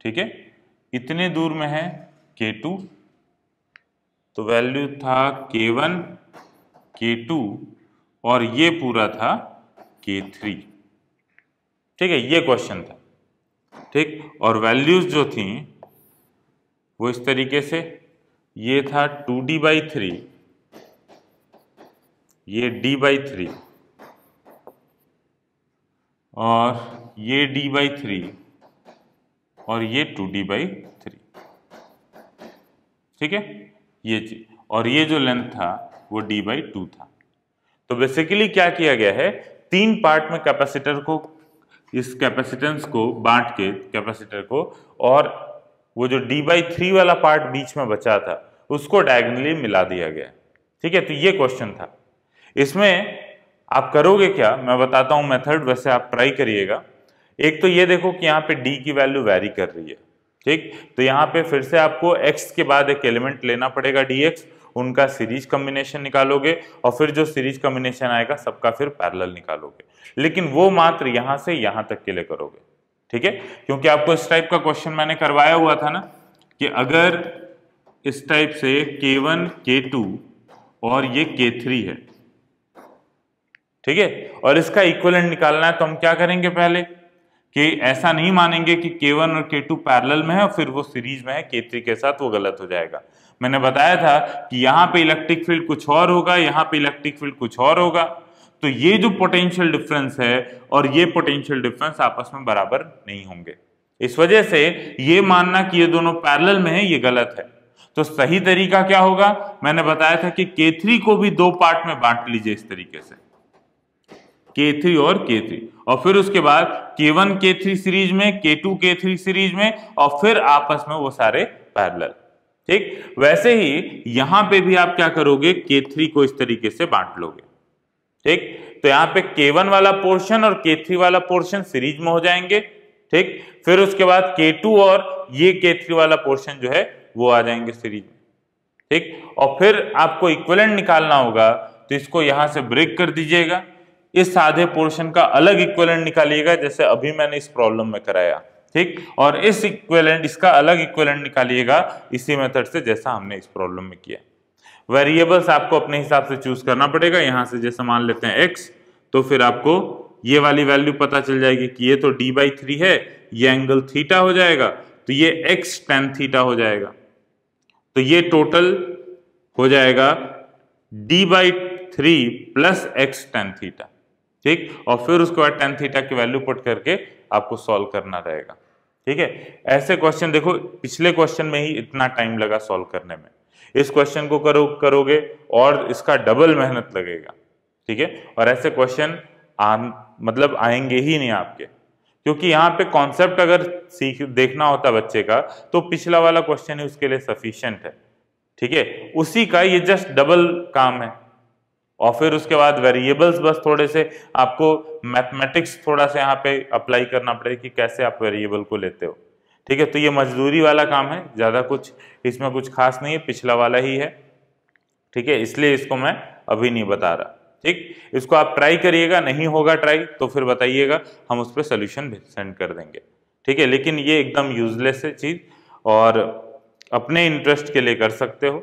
ठीक है, इतने दूर में है K2, तो वैल्यू था K1 K2 और ये पूरा था K3। ठीक है, ये क्वेश्चन था। ठीक, और वैल्यूज जो थी वो इस तरीके से, ये था 2D/3, ये D/3 और ये D/3 और ये 2D/3। ठीक है, ये चीज, और ये जो लेंथ था वो D/2 था। तो बेसिकली क्या किया गया है, 3 पार्ट में कैपेसिटर को, इस कैपेसिटेंस को बांट के कैपेसिटर को, और वो जो D/3 वाला पार्ट बीच में बचा था उसको डायगोनली मिला दिया गया। ठीक है, तो ये क्वेश्चन था। इसमें आप करोगे क्या, मैं बताता हूं मेथड, वैसे आप ट्राई करिएगा। एक तो ये देखो कि यहाँ पे D की वैल्यू वैरी कर रही है। ठीक, तो यहाँ पे फिर से आपको x के बाद एक एलिमेंट लेना पड़ेगा dx, उनका सीरीज कॉम्बिनेशन निकालोगे और फिर जो सीरीज कॉम्बिनेशन आएगा सबका फिर पैरेलल निकालोगे। लेकिन वो मात्र यहां से यहां तक के लिए करोगे। ठीक है, क्योंकि आपको इस टाइप का क्वेश्चन मैंने करवाया हुआ था ना कि अगर इस टाइप से K1 K2 और ये K3 है, ठीक है। और इसका इक्विवेलेंट निकालना है तो हम क्या करेंगे पहले कि ऐसा नहीं मानेंगे कि K1 और K2 पैरेलल में है और फिर वो सीरीज में है K3 के साथ, वो गलत हो जाएगा। मैंने बताया था कि यहाँ पे इलेक्ट्रिक फील्ड कुछ और होगा, यहाँ पे इलेक्ट्रिक फील्ड कुछ और होगा, तो ये जो पोटेंशियल डिफरेंस है और ये पोटेंशियल डिफरेंस आपस में बराबर नहीं होंगे। इस वजह से ये मानना कि ये दोनों पैरेलल में है, ये गलत है। तो सही तरीका क्या होगा, मैंने बताया था कि K3 को भी दो पार्ट में बांट लीजिए इस तरीके से, K3 और K3, और फिर उसके बाद K1 K3 सीरीज में, K2 K3 सीरीज में, और फिर आपस में वो सारे पैरेलल। ठीक, वैसे ही यहां पे भी आप क्या करोगे, K3 को इस तरीके से बांट लोगे। ठीक, तो यहाँ पे K1 वाला पोर्शन और K3 वाला पोर्शन सीरीज में हो जाएंगे। ठीक, फिर उसके बाद K2 और ये K3 वाला पोर्शन जो है वो आ जाएंगे सीरीज में। ठीक, और फिर आपको इक्विवेलेंट निकालना होगा, तो इसको यहां से ब्रेक कर दीजिएगा, इस आधे पोर्शन का अलग इक्विवेलेंट निकालिएगा जैसे अभी मैंने इस प्रॉब्लम में कराया। ठीक, और इस इक्विवेलेंट, इसका अलग इक्विवेलेंट निकालिएगा इसी मेथड से जैसा हमने इस प्रॉब्लम में किया। वेरिएबल्स आपको अपने हिसाब से चूज करना पड़ेगा। यहां से जैसे मान लेते हैं x, तो फिर आपको ये वाली वैल्यू पता चल जाएगी कि ये तो d/3 है, ये एंगल थीटा हो जाएगा, तो ये x tan थीटा हो जाएगा, तो ये टोटल हो जाएगा d/3 plus x tan theta. ठीक, और फिर उसके बाद tan थीटा की वैल्यू पुट करके आपको सॉल्व करना रहेगा। ठीक है, ऐसे क्वेश्चन देखो पिछले क्वेश्चन में ही इतना टाइम लगा सॉल्व करने में, इस क्वेश्चन को करोगे और इसका डबल मेहनत लगेगा। ठीक है, और ऐसे क्वेश्चन मतलब आएंगे ही नहीं आपके, क्योंकि यहाँ पे कॉन्सेप्ट अगर देखना होता बच्चे का तो पिछला वाला क्वेश्चन ही उसके लिए सफिशिएंट है। ठीक है, उसी का ये जस्ट डबल काम है। और फिर उसके बाद वेरिएबल्स बस थोड़े से आपको मैथमेटिक्स थोड़ा सा यहाँ पे अप्लाई करना पड़ेगा कि कैसे आप वेरिएबल को लेते हो। ठीक है, तो ये मजदूरी वाला काम है, ज्यादा कुछ इसमें कुछ खास नहीं है, पिछला वाला ही है। ठीक है, इसलिए इसको मैं अभी नहीं बता रहा। ठीक, इसको आप ट्राई करिएगा, नहीं होगा ट्राई तो फिर बताइएगा, हम उस पर सोल्यूशन सेंड कर देंगे। ठीक है, लेकिन ये एकदम यूजलेस है चीज और अपने इंटरेस्ट के लिए कर सकते हो।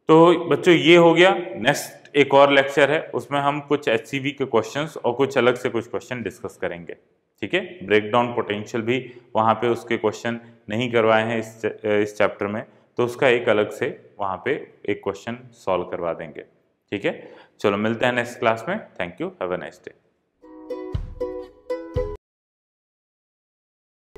तो बच्चों ये हो गया। नेक्स्ट एक और लेक्चर है, उसमें हम कुछ HCV के क्वेश्चंस और कुछ अलग से कुछ क्वेश्चन डिस्कस करेंगे। ठीक है, ब्रेकडाउन पोटेंशियल भी वहाँ पे उसके क्वेश्चन नहीं करवाए हैं इस चैप्टर में, तो उसका एक अलग से वहाँ पे एक क्वेश्चन सॉल्व करवा देंगे। ठीक है, चलो मिलते हैं नेक्स्ट क्लास में। Thank you, have a nice day.